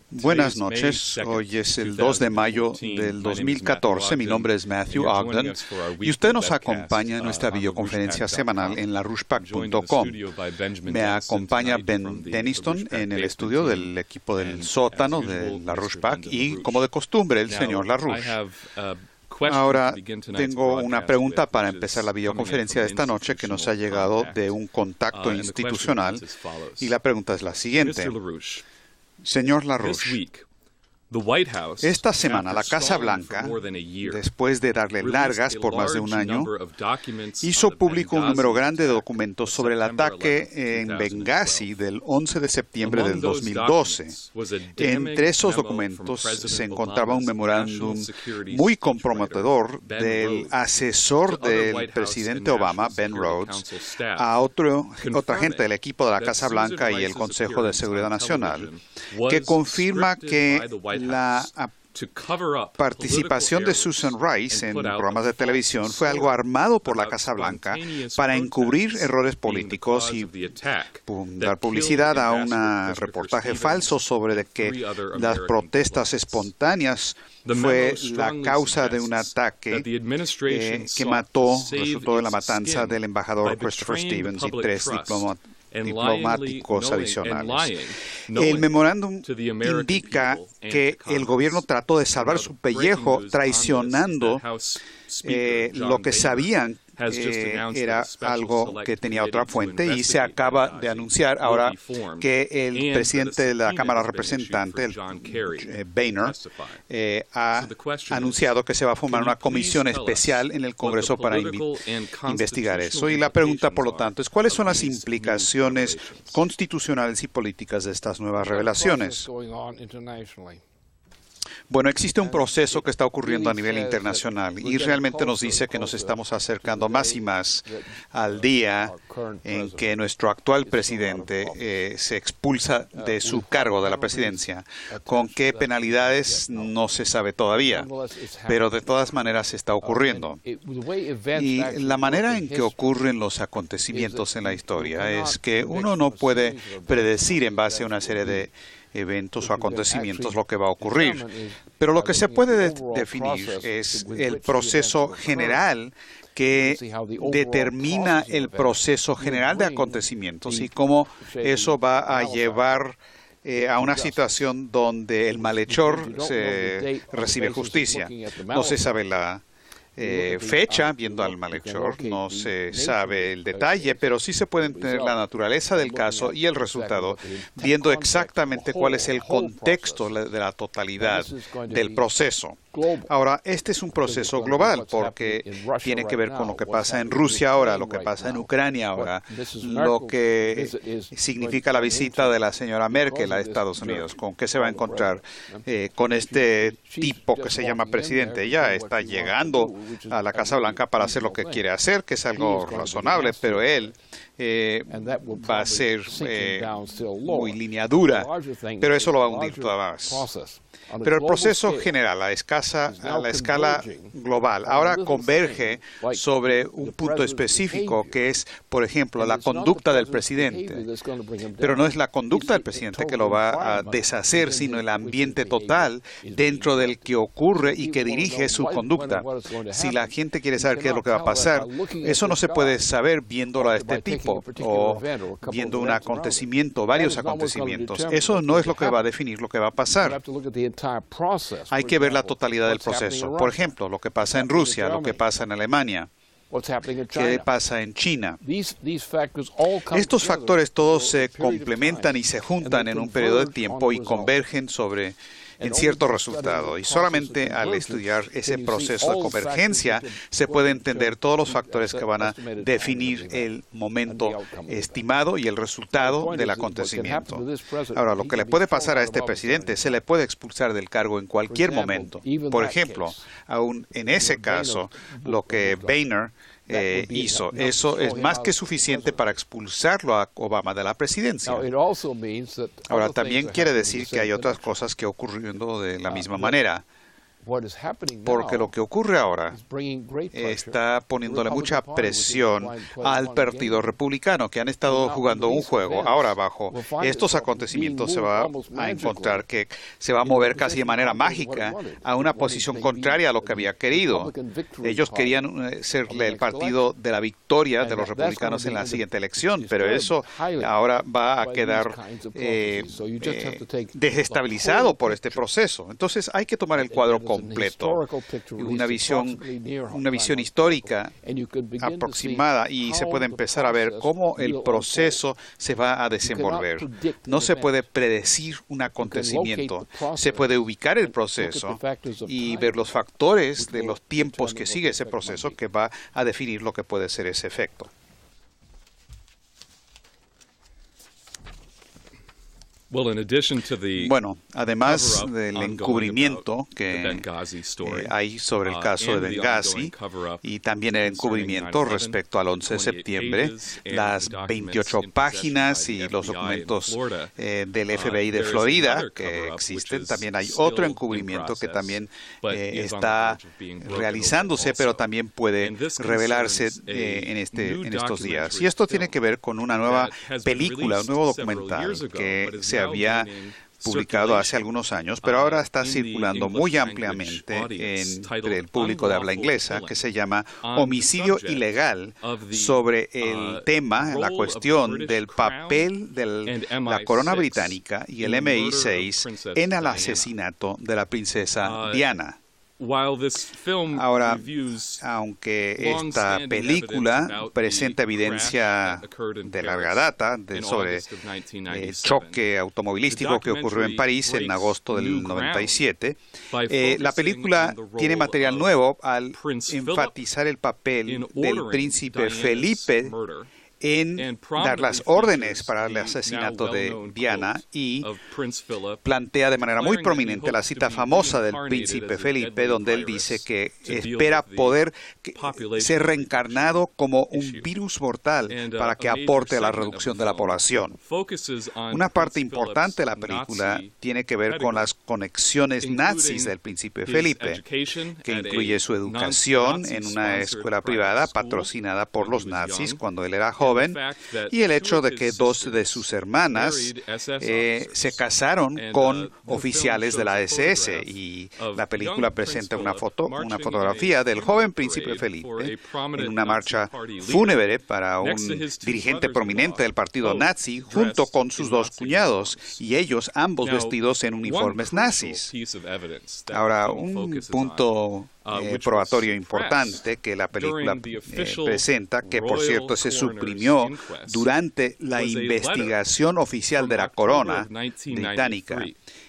Buenas noches, hoy es el 2 de mayo del 2014, mi nombre es Matthew Ogden y usted nos acompaña en nuestra videoconferencia semanal en larushpak.com. Me acompaña Ben Denniston en el estudio del equipo del sótano de LaRouche y, como de costumbre, el señor LaRouche. Ahora tengo una pregunta para empezar la videoconferencia de esta noche que nos ha llegado de un contacto institucional y la pregunta es la siguiente. Señor LaRouche, esta semana la Casa Blanca, después de darle largas por más de un año, hizo público un número grande de documentos sobre el ataque en Benghazi del 11 de septiembre del 2012. Entre esos documentos se encontraba un memorándum muy comprometedor del asesor del presidente Obama, Ben Rhodes, a otra gente del equipo de la Casa Blanca y el Consejo de Seguridad Nacional, que confirma que la participación de Susan Rice en programas de televisión fue algo armado por la Casa Blanca para encubrir errores políticos y dar publicidad a un reportaje falso sobre que las protestas espontáneas fue la causa de un ataque que resultó en la matanza del embajador Christopher Stevens y 3 diplomáticos adicionales. El memorándum indica que el gobierno trató de salvar su pellejo traicionando lo que sabían era algo que tenía otra fuente y se acaba de anunciar ahora que el presidente de la Cámara de Representantes, Boehner, ha anunciado que se va a formar una comisión especial en el Congreso para investigar eso. Y la pregunta, por lo tanto, es ¿cuáles son las implicaciones constitucionales y políticas de estas nuevas revelaciones? Bueno, existe un proceso que está ocurriendo a nivel internacional y realmente nos dice que nos estamos acercando más y más al día en que nuestro actual presidente se expulsa de su cargo de la presidencia. ¿Con qué penalidades? No se sabe todavía, pero de todas maneras está ocurriendo. Y la manera en que ocurren los acontecimientos en la historia es que uno no puede predecir en base a una serie de eventos o acontecimientos lo que va a ocurrir. Pero lo que se puede definir es el proceso general que determina el proceso general de acontecimientos y cómo eso va a llevar a una situación donde el malhechor recibe justicia. No se sabe la fecha, viendo al malhechor, no se sabe el detalle, pero sí se puede entender la naturaleza del caso y el resultado, viendo exactamente cuál es el contexto de la totalidad del proceso. Ahora, este es un proceso global porque tiene que ver con lo que pasa en Rusia ahora, lo que pasa en Ucrania ahora, lo que significa la visita de la señora Merkel a Estados Unidos, con qué se va a encontrar con este tipo que se llama presidente. Ella está llegando a la Casa Blanca para hacer lo que quiere hacer, que es algo razonable, pero él va a ser muy línea dura, pero eso lo va a hundir todavía más. Pero el proceso general, a la escala global, ahora converge sobre un punto específico que es, por ejemplo, la conducta del presidente. Pero no es la conducta del presidente que lo va a deshacer, sino el ambiente total dentro del que ocurre y que dirige su conducta. Si la gente quiere saber qué es lo que va a pasar, eso no se puede saber viéndolo a este tipo o viendo un acontecimiento, varios acontecimientos. Eso no es lo que va a definir lo que va a pasar. Hay que ver la totalidad del proceso. Por ejemplo, lo que pasa en Rusia, lo que pasa en Alemania, qué pasa en China. Estos factores todos se complementan y se juntan en un periodo de tiempo y convergen en cierto resultado. Y solamente al estudiar ese proceso de convergencia se puede entender todos los factores que van a definir el momento estimado y el resultado del acontecimiento. Ahora, lo que le puede pasar a este presidente, se le puede expulsar del cargo en cualquier momento. Por ejemplo, aún en ese caso, lo que Boehner hizo. Eso es más que suficiente para expulsarlo a Obama de la presidencia. Ahora, también quiere decir que hay otras cosas que ocurriendo de la misma manera. porque lo que ocurre ahora está poniéndole mucha presión al Partido Republicano, que han estado jugando un juego. Ahora, bajo estos acontecimientos, se va a encontrar que se va a mover casi de manera mágica a una posición contraria a lo que había querido. Ellos querían ser el partido de la victoria de los republicanos en la siguiente elección, pero eso ahora va a quedar desestabilizado por este proceso. Entonces hay que tomar el cuadro completo, una visión histórica aproximada, y se puede empezar a ver cómo el proceso se va a desenvolver. No se puede predecir un acontecimiento, se puede ubicar el proceso y ver los factores de los tiempos que sigue ese proceso, que va a definir lo que puede ser ese efecto. Bueno, además del encubrimiento que hay sobre el caso de Benghazi y también el encubrimiento respecto al 11 de septiembre, las 28 páginas y los documentos del FBI de Florida que existen, también hay otro encubrimiento que también está realizándose, pero también puede revelarse en estos días. Y esto tiene que ver con una nueva película, un nuevo documental que se había publicado hace algunos años, pero ahora está circulando muy ampliamente entre el público de habla inglesa, que se llama Homicidio Ilegal, sobre el tema, la cuestión del papel de la corona británica y el MI6 en el asesinato de la princesa Diana. Ahora, aunque esta película presenta evidencia de larga data sobre el choque automovilístico que ocurrió en París en agosto del 97, la película tiene material nuevo al enfatizar el papel del príncipe Felipe en dar las órdenes para el asesinato de Diana, y plantea de manera muy prominente la cita famosa del príncipe Felipe, donde él dice que espera poder ser reencarnado como un virus mortal para que aporte a la reducción de la población. Una parte importante de la película tiene que ver con las conexiones nazis del príncipe Felipe, que incluye su educación en una escuela privada patrocinada por los nazis cuando él era joven, y el hecho de que dos de sus hermanas se casaron con oficiales de la SS, y la película presenta una fotografía del joven príncipe Felipe en una marcha fúnebre para un dirigente prominente del partido nazi junto con sus dos cuñados, y ellos ambos vestidos en uniformes nazis. Ahora, un punto probatorio importante que la película presenta, que por cierto se suprimió durante la investigación oficial de la corona británica,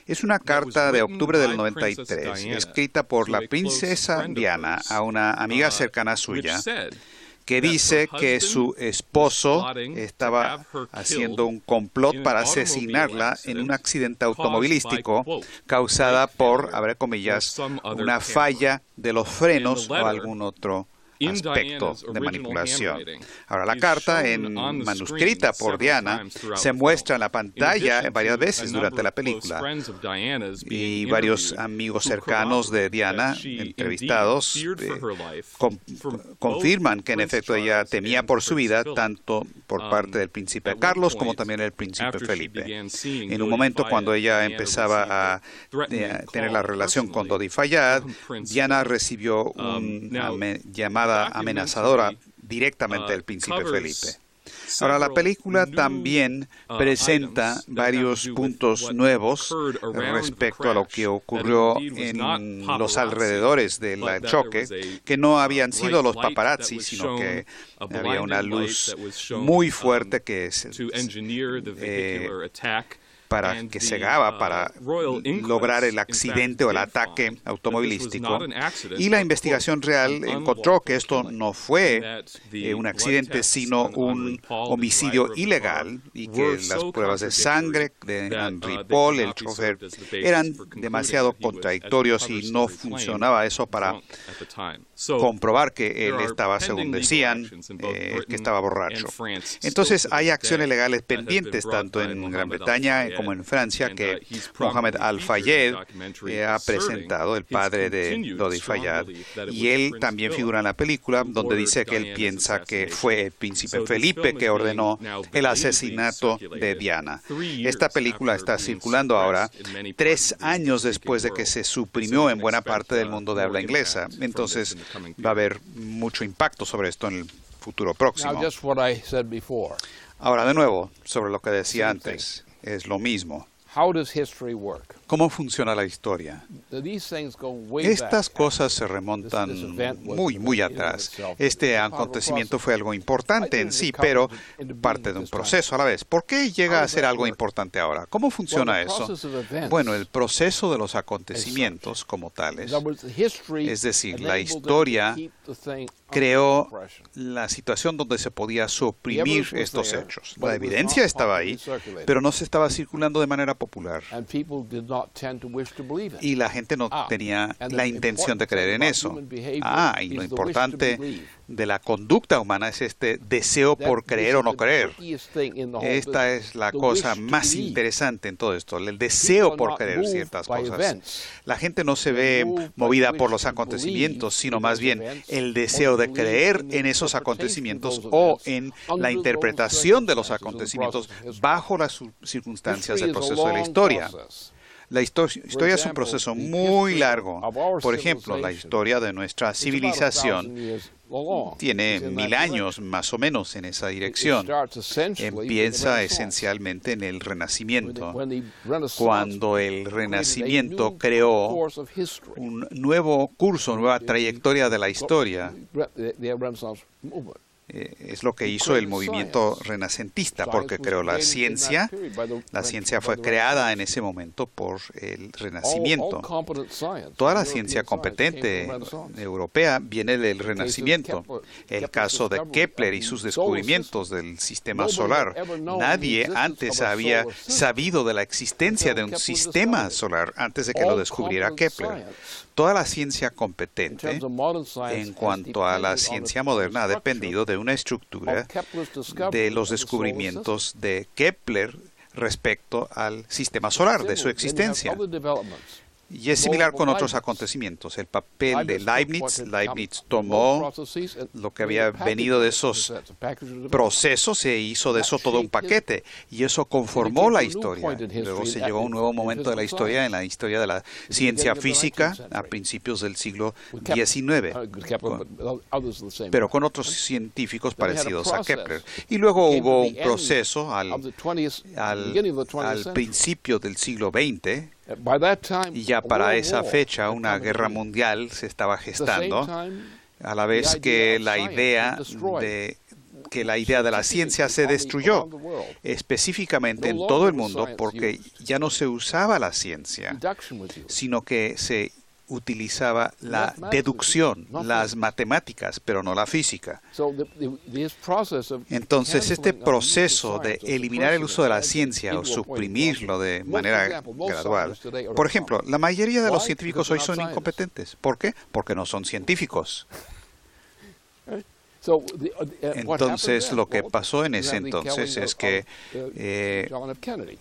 es una carta de octubre del 93, escrita por la princesa Diana a una amiga cercana suya, que dice que su esposo estaba haciendo un complot para asesinarla en un accidente automovilístico causada por, abre comillas, una falla de los frenos o algún otro aspecto de manipulación. Ahora, la carta, manuscrita por Diana, se muestra en la pantalla varias veces durante la película, y varios amigos cercanos de Diana, entrevistados, confirman que en efecto ella temía por su vida, tanto por parte del príncipe Carlos como también el príncipe Felipe. En un momento, cuando ella empezaba a tener la relación con Dodi Fayad, Diana recibió una llamada amenazadora directamente del príncipe Felipe. Ahora, la película también presenta varios puntos nuevos respecto a lo que ocurrió en los alrededores del choque, que no habían sido los paparazzi, sino que había una luz muy fuerte que que cegaba para lograr el accidente o el ataque automovilístico. Y la investigación real encontró que esto no fue un accidente, sino un homicidio ilegal, y que las pruebas de sangre de Henry Paul, el chofer, eran demasiado contradictorios, y no funcionaba eso para comprobar que él estaba, según decían, que estaba borracho. Entonces, hay acciones legales pendientes tanto en Gran Bretaña como en Francia, que Mohamed Al-Fayed ha presentado, el padre de Dodi Fayad, y él también figura en la película, donde dice que él piensa que fue el príncipe Felipe que ordenó el asesinato de Diana. Esta película está circulando ahora 3 años después de que se suprimió en buena parte del mundo de habla inglesa. Entonces va a haber mucho impacto sobre esto en el futuro próximo. Ahora, de nuevo, sobre lo que decía antes, es lo mismo. ¿Cómo funciona la historia? Estas cosas se remontan muy atrás. Este acontecimiento fue algo importante en sí, pero parte de un proceso a la vez. ¿Por qué llega a ser algo importante ahora? ¿Cómo funciona eso? Bueno, el proceso de los acontecimientos como tales, es decir, la historia creó la situación donde se podía suprimir estos hechos. La evidencia estaba ahí, pero no se estaba circulando de manera popular. Y la gente no tenía la intención de creer en eso. Y lo importante de la conducta humana es este deseo por creer o no creer. Esta es la cosa más interesante en todo esto, el deseo por creer ciertas cosas. La gente no se ve movida por los acontecimientos, sino más bien el deseo de creer en esos acontecimientos o en la interpretación de los acontecimientos bajo las circunstancias del proceso de la historia. La historia es un proceso muy largo. Por ejemplo, la historia de nuestra civilización tiene 1000 años más o menos en esa dirección. Empieza esencialmente en el Renacimiento, cuando el Renacimiento creó un nuevo curso, nueva trayectoria de la historia. Es lo que hizo el movimiento renacentista, porque creó la ciencia. La ciencia fue creada en ese momento por el Renacimiento. Toda la ciencia competente europea viene del Renacimiento. El caso de Kepler y sus descubrimientos del sistema solar. Nadie antes había sabido de la existencia de un sistema solar antes de que lo descubriera Kepler. Toda la ciencia competente en cuanto a la ciencia moderna ha dependido de una estructura de los descubrimientos de Kepler respecto al sistema solar, de su existencia. Y es similar con otros acontecimientos. El papel de Leibniz. Leibniz tomó lo que había venido de esos procesos, se hizo de eso todo un paquete, y eso conformó la historia. Luego se llegó a un nuevo momento de la historia, en la historia de la ciencia física, a principios del siglo XIX, pero con otros científicos parecidos a Kepler. Y luego hubo un proceso al principio del siglo XX, y ya para esa fecha una guerra mundial se estaba gestando, a la vez que la idea de la ciencia se destruyó, específicamente en todo el mundo, porque ya no se usaba la ciencia, sino que se utilizaba la deducción, las matemáticas, pero no la física. Entonces, este proceso de eliminar el uso de la ciencia o suprimirlo de manera gradual. Por ejemplo, la mayoría de los científicos hoy son incompetentes. ¿Por qué? Porque no son científicos. Entonces, lo que pasó en ese entonces es que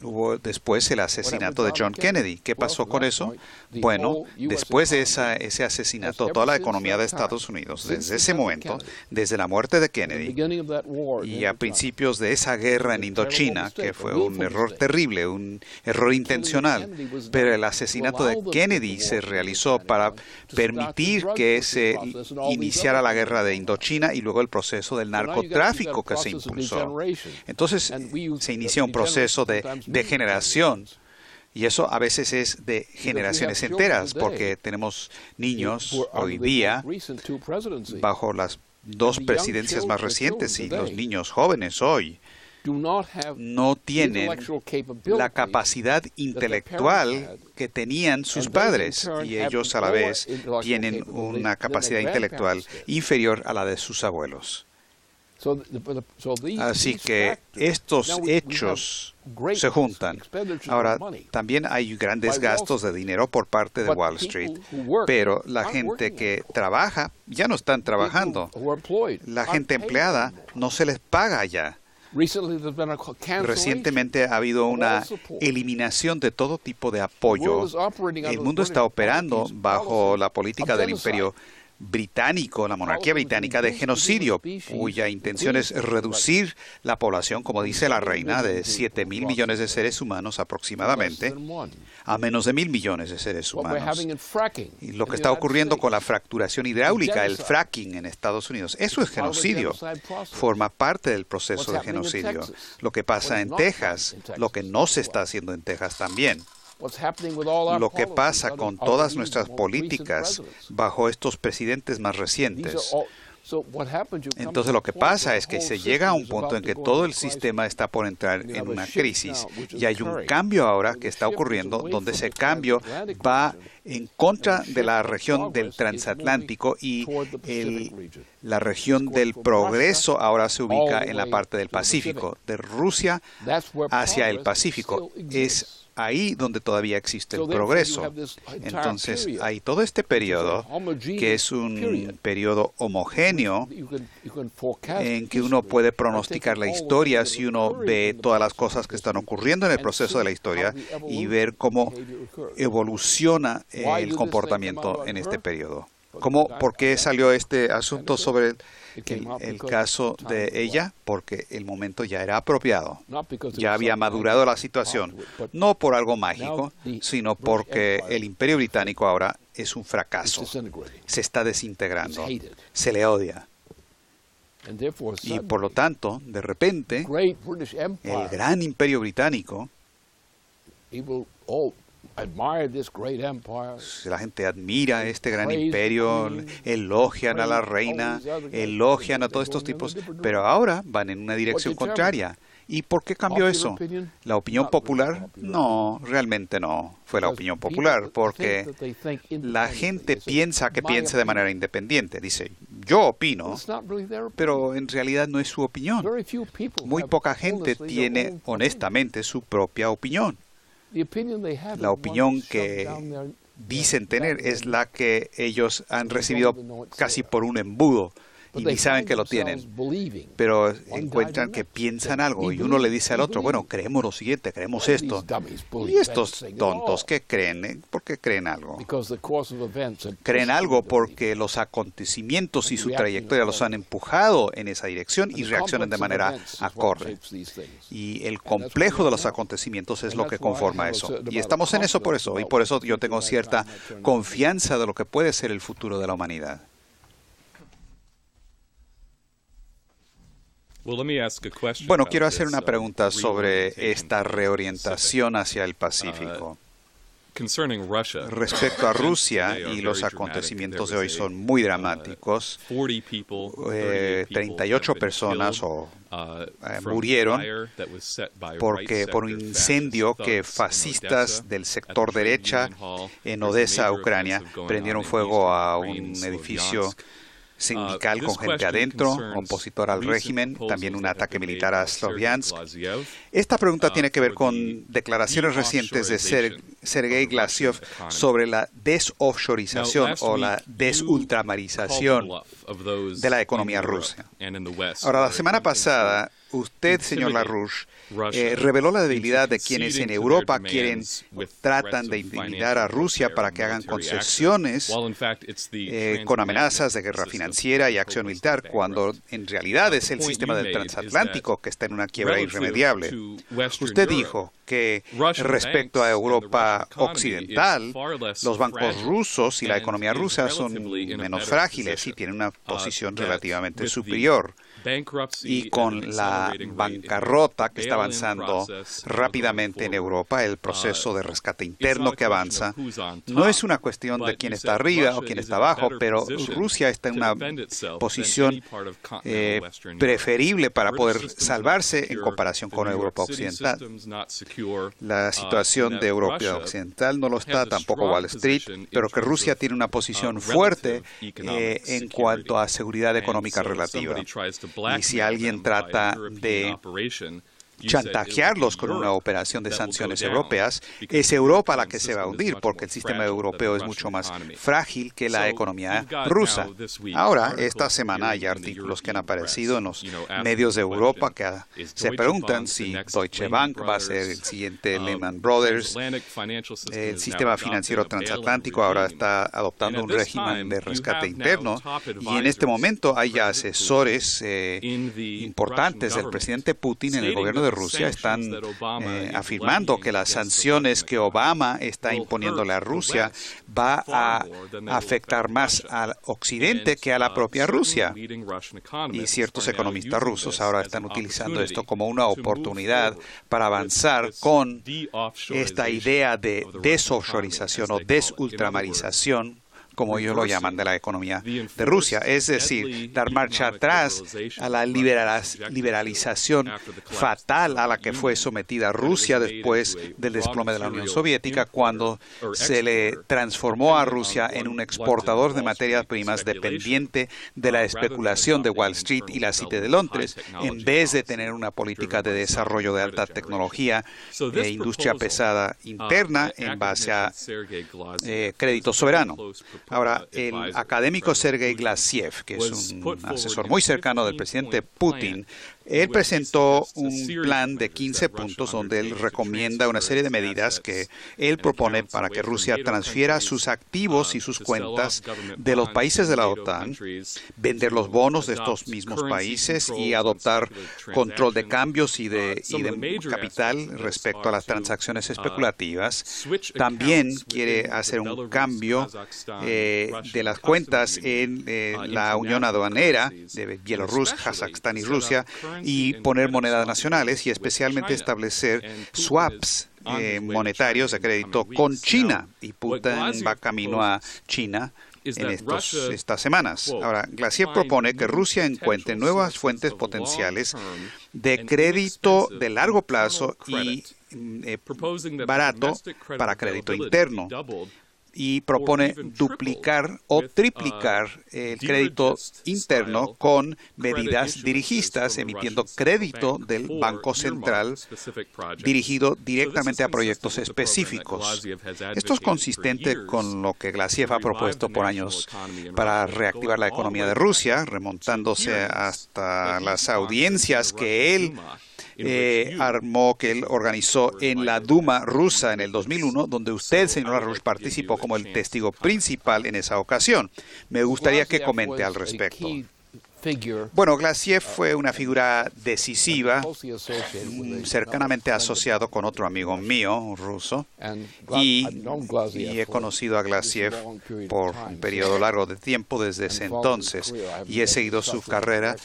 hubo después el asesinato de John Kennedy. ¿Qué pasó con eso? Bueno, después de ese asesinato, toda la economía de Estados Unidos, desde ese momento, desde la muerte de Kennedy y a principios de esa guerra en Indochina, que fue un error terrible, un error intencional, pero el asesinato de Kennedy se realizó para permitir que se iniciara la guerra de Indochina y luego el proceso del narcotráfico que se impulsó. Entonces se inicia un proceso de degeneración, y eso a veces es de generaciones enteras, porque tenemos niños hoy día bajo las 2 presidencias más recientes, y los niños jóvenes hoy no tienen la capacidad intelectual que tenían sus padres, y ellos a la vez tienen una capacidad intelectual inferior a la de sus abuelos. Así que estos hechos se juntan. Ahora, también hay grandes gastos de dinero por parte de Wall Street, pero la gente que trabaja ya no están trabajando. La gente empleada no se les paga ya. Recientemente ha habido una eliminación de todo tipo de apoyo. El mundo está operando bajo la política del imperio británico, la monarquía británica, de genocidio, cuya intención es reducir la población, como dice la reina, de 7.000 millones de seres humanos aproximadamente, a menos de 1.000 millones de seres humanos. Y lo que está ocurriendo con la fracturación hidráulica, el fracking en Estados Unidos, eso es genocidio, forma parte del proceso de genocidio. Lo que pasa en Texas, lo que no se está haciendo en Texas también. Lo que pasa con todas nuestras políticas bajo estos presidentes más recientes. Entonces lo que pasa es que se llega a un punto en que todo el sistema está por entrar en una crisis y hay un cambio ahora que está ocurriendo donde ese cambio va en contra de la región del transatlántico y la región del progreso ahora se ubica en la parte del Pacífico, de Rusia hacia el Pacífico. Es ahí donde todavía existe el progreso. Entonces, hay todo este periodo, que es un periodo homogéneo, en que uno puede pronosticar la historia si uno ve todas las cosas que están ocurriendo en el proceso de la historia y ver cómo evoluciona el comportamiento en este periodo. ¿Por qué salió este asunto sobre el caso de ella? Porque el momento ya era apropiado. Ya había madurado la situación. No por algo mágico, sino porque el Imperio Británico ahora es un fracaso. Se está desintegrando. Se le odia. Y por lo tanto, de repente, el gran Imperio Británico, la gente admira este gran imperio, elogian a la reina, elogian a todos estos tipos, pero ahora van en una dirección contraria. ¿Y por qué cambió eso? ¿La opinión popular? No, realmente no fue la opinión popular, porque la gente piensa que piensa de manera independiente. Dice, yo opino, pero en realidad no es su opinión. Muy poca gente tiene honestamente su propia opinión. La opinión que dicen tener es la que ellos han recibido casi por un embudo y ni saben que lo tienen, pero encuentran que piensan algo y uno le dice al otro, bueno, creemos lo siguiente, creemos esto. Y estos tontos, ¿qué creen? ¿Por qué creen algo? Creen algo porque los acontecimientos y su trayectoria los han empujado en esa dirección y reaccionan de manera acorde. Y el complejo de los acontecimientos es lo que conforma eso. Y estamos en eso por eso. Y por eso yo tengo cierta confianza de lo que puede ser el futuro de la humanidad. Bueno, quiero hacer una pregunta sobre esta reorientación hacia el Pacífico. Respecto a Rusia, y los acontecimientos de hoy son muy dramáticos, 38 personas murieron por un incendio que fascistas del sector derecha en Odessa, Ucrania, prendieron fuego a un edificio sindical con gente adentro, opositor al régimen, también un ataque militar a Sloviansk. Esta pregunta tiene que ver con declaraciones recientes de Sergei Glaziev sobre la desoffshorización o la desultramarización de la economía rusa. Ahora, la semana pasada, usted, señor LaRouche, reveló la debilidad de quienes en Europa tratan de intimidar a Rusia para que hagan concesiones con amenazas de guerra financiera y acción militar, cuando en realidad es el sistema del transatlántico que está en una quiebra irremediable. Usted dijo que respecto a Europa occidental, los bancos rusos y la economía rusa son menos frágiles y tienen una posición relativamente superior. Y con la bancarrota que está avanzando rápidamente en Europa, el proceso de rescate interno que avanza, no es una cuestión de quién está arriba o quién está abajo, pero Rusia está en una posición preferible para poder salvarse en comparación con Europa occidental. La situación de Europa occidental no lo está, tampoco Wall Street, pero que Rusia tiene una posición fuerte en cuanto a seguridad económica relativa. Y si alguien trata de chantajearlos con una operación de sanciones europeas, es Europa la que se va a hundir, porque el sistema europeo es mucho más frágil que la economía rusa. Ahora, esta semana hay artículos que han aparecido en los medios de Europa que se preguntan si Deutsche Bank va a ser el siguiente Lehman Brothers. El sistema financiero transatlántico ahora está adoptando un régimen de rescate interno, y en este momento hay ya asesores importantes del presidente Putin en el gobierno de Rusia están afirmando que las sanciones que Obama está imponiéndole a Rusia va a afectar más al Occidente que a la propia Rusia. Y ciertos economistas rusos ahora están utilizando esto como una oportunidad para avanzar con esta idea de desoffshorización o desultramarización, como ellos lo llaman, de la economía de Rusia. Es decir, dar marcha atrás a la liberalización fatal a la que fue sometida Rusia después del desplome de la Unión Soviética, cuando se le transformó a Rusia en un exportador de materias primas dependiente de la especulación de Wall Street y la City de Londres, en vez de tener una política de desarrollo de alta tecnología e industria pesada interna en base a crédito soberano. Ahora, el académico Sergei Glaziev, que es un asesor muy cercano del presidente Putin, él presentó un plan de 15 puntos donde él recomienda una serie de medidas que él propone para que Rusia transfiera sus activos y sus cuentas de los países de la OTAN, vender los bonos de estos mismos países y adoptar control de cambios y de capital respecto a las transacciones especulativas. También quiere hacer un cambio de las cuentas en la Unión Aduanera de Bielorrusia, Kazajstán y Rusia, y poner monedas nacionales y especialmente establecer swaps monetarios de crédito con China. Y Putin va camino a China en estas semanas. Ahora, Glaziev propone que Rusia encuentre nuevas fuentes potenciales de crédito de largo plazo y barato para crédito interno, y propone duplicar o triplicar el crédito interno con medidas dirigistas, emitiendo crédito del Banco Central dirigido directamente a proyectos específicos. Esto es consistente con lo que Glaziev ha propuesto por años para reactivar la economía de Rusia, remontándose hasta las audiencias que él que él organizó en la Duma rusa en el 2001, donde usted, señora Rush, participó como el testigo principal en esa ocasión. Me gustaría que comente al respecto. Bueno, Glaziev fue una figura decisiva, cercanamente asociado con otro amigo mío, un ruso, y he conocido a Glaziev por un periodo largo de tiempo desde ese entonces, y he seguido su carrera.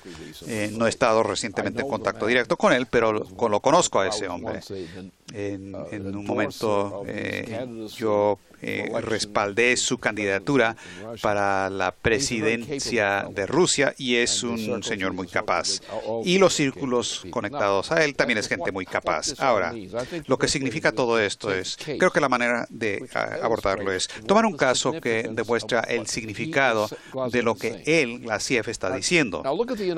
No he estado recientemente en contacto directo con él, pero lo conozco a ese hombre. En un momento yo respaldé su candidatura para la presidencia de Rusia, y es un señor muy capaz. Y los círculos conectados a él también es gente muy capaz. Ahora, lo que significa todo esto es, creo que la manera de abordarlo es tomar un caso que demuestra el significado de lo que él, Glaziev, está diciendo.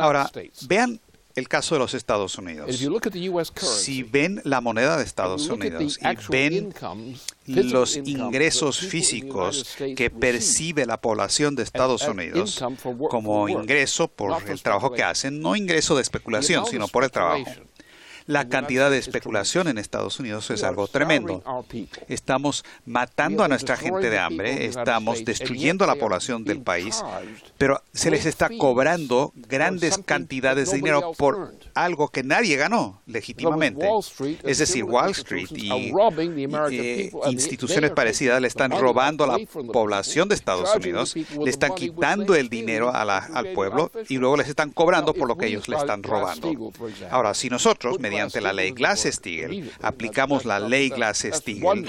Ahora, vean el caso de los Estados Unidos. Si ven la moneda de Estados Unidos y ven los ingresos físicos que percibe la población de Estados Unidos como ingreso por el trabajo que hacen, no ingreso de especulación, sino por el trabajo. La cantidad de especulación en Estados Unidos es algo tremendo. Estamos matando a nuestra gente de hambre, estamos destruyendo a la población del país, pero se les está cobrando grandes cantidades de dinero por algo que nadie ganó legítimamente. Es decir, Wall Street y instituciones parecidas le están robando a la población de Estados Unidos, le están quitando el dinero al pueblo y luego les están cobrando por lo que ellos le están robando. Ahora, si nosotros, mediante la ley Glass-Steagall, aplicamos la ley Glass-Steagall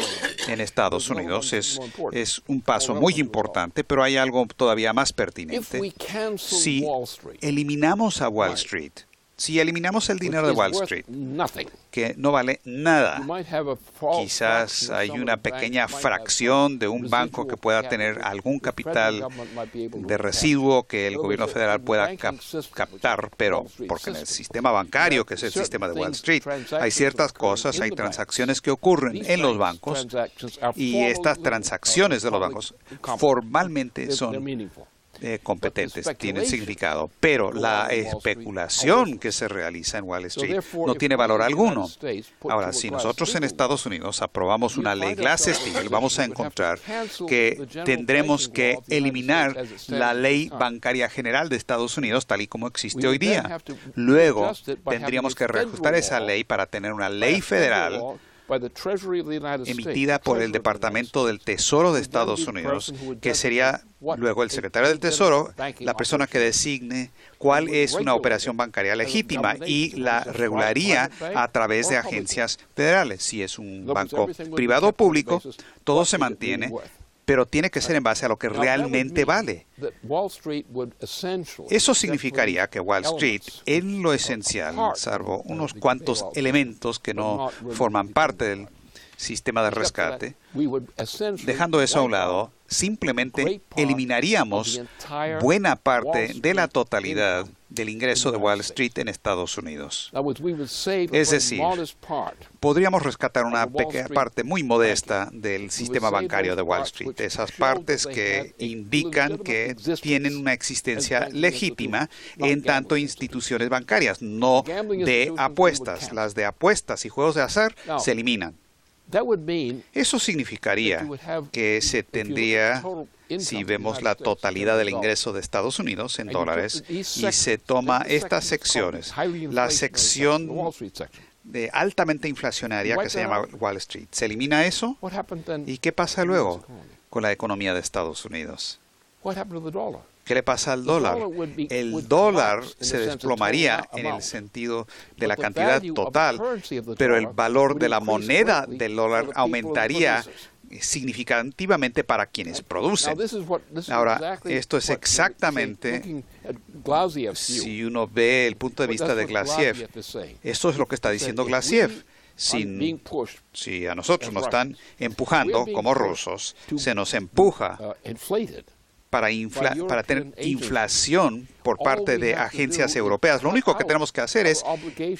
en Estados Unidos, es un paso muy importante, pero hay algo todavía más pertinente. Si eliminamos a Wall Street Si eliminamos el dinero de Wall Street, que no vale nada, quizás hay una pequeña fracción de un banco que pueda tener algún capital de residuo que el gobierno federal pueda captar, pero porque en el sistema bancario, que es el sistema de Wall Street, hay ciertas cosas, hay transacciones que ocurren en los bancos y estas transacciones de los bancos formalmente son competentes, tienen significado, pero la especulación que se realiza en Wall Street no tiene valor alguno. Ahora, si nosotros en Estados Unidos aprobamos una ley Glass-Steagall, vamos a encontrar que tendremos que eliminar la ley bancaria general de Estados Unidos tal y como existe hoy día. Luego, tendríamos que reajustar esa ley para tener una ley federal emitida por el Departamento del Tesoro de Estados Unidos, que sería luego el secretario del Tesoro, la persona que designe cuál es una operación bancaria legítima y la regularía a través de agencias federales. Si es un banco privado o público, todo se mantiene, pero tiene que ser en base a lo que realmente vale. Eso significaría que Wall Street, en lo esencial, salvo unos cuantos elementos que no forman parte del sistema de rescate, dejando eso a un lado, simplemente eliminaríamos buena parte de la totalidad del ingreso de Wall Street en Estados Unidos. Es decir, podríamos rescatar una pequeña parte muy modesta del sistema bancario de Wall Street, esas partes que indican que tienen una existencia legítima en tanto instituciones bancarias, no de apuestas. Las de apuestas y juegos de azar se eliminan. Eso significaría que se tendría, si vemos la totalidad del ingreso de Estados Unidos en dólares, y se toma estas secciones, la sección de altamente inflacionaria que se llama Wall Street, ¿se elimina eso? ¿Y qué pasa luego con la economía de Estados Unidos? ¿Qué le pasa al dólar? El dólar se desplomaría en el sentido de la cantidad total, pero el valor de la moneda del dólar aumentaría significativamente para quienes producen. Ahora, esto es exactamente, si uno ve el punto de vista de Glassiev, esto es lo que está diciendo Glassiev. Si a nosotros nos están empujando como rusos, se nos empuja para tener inflación por parte de agencias europeas. Lo único que tenemos que hacer es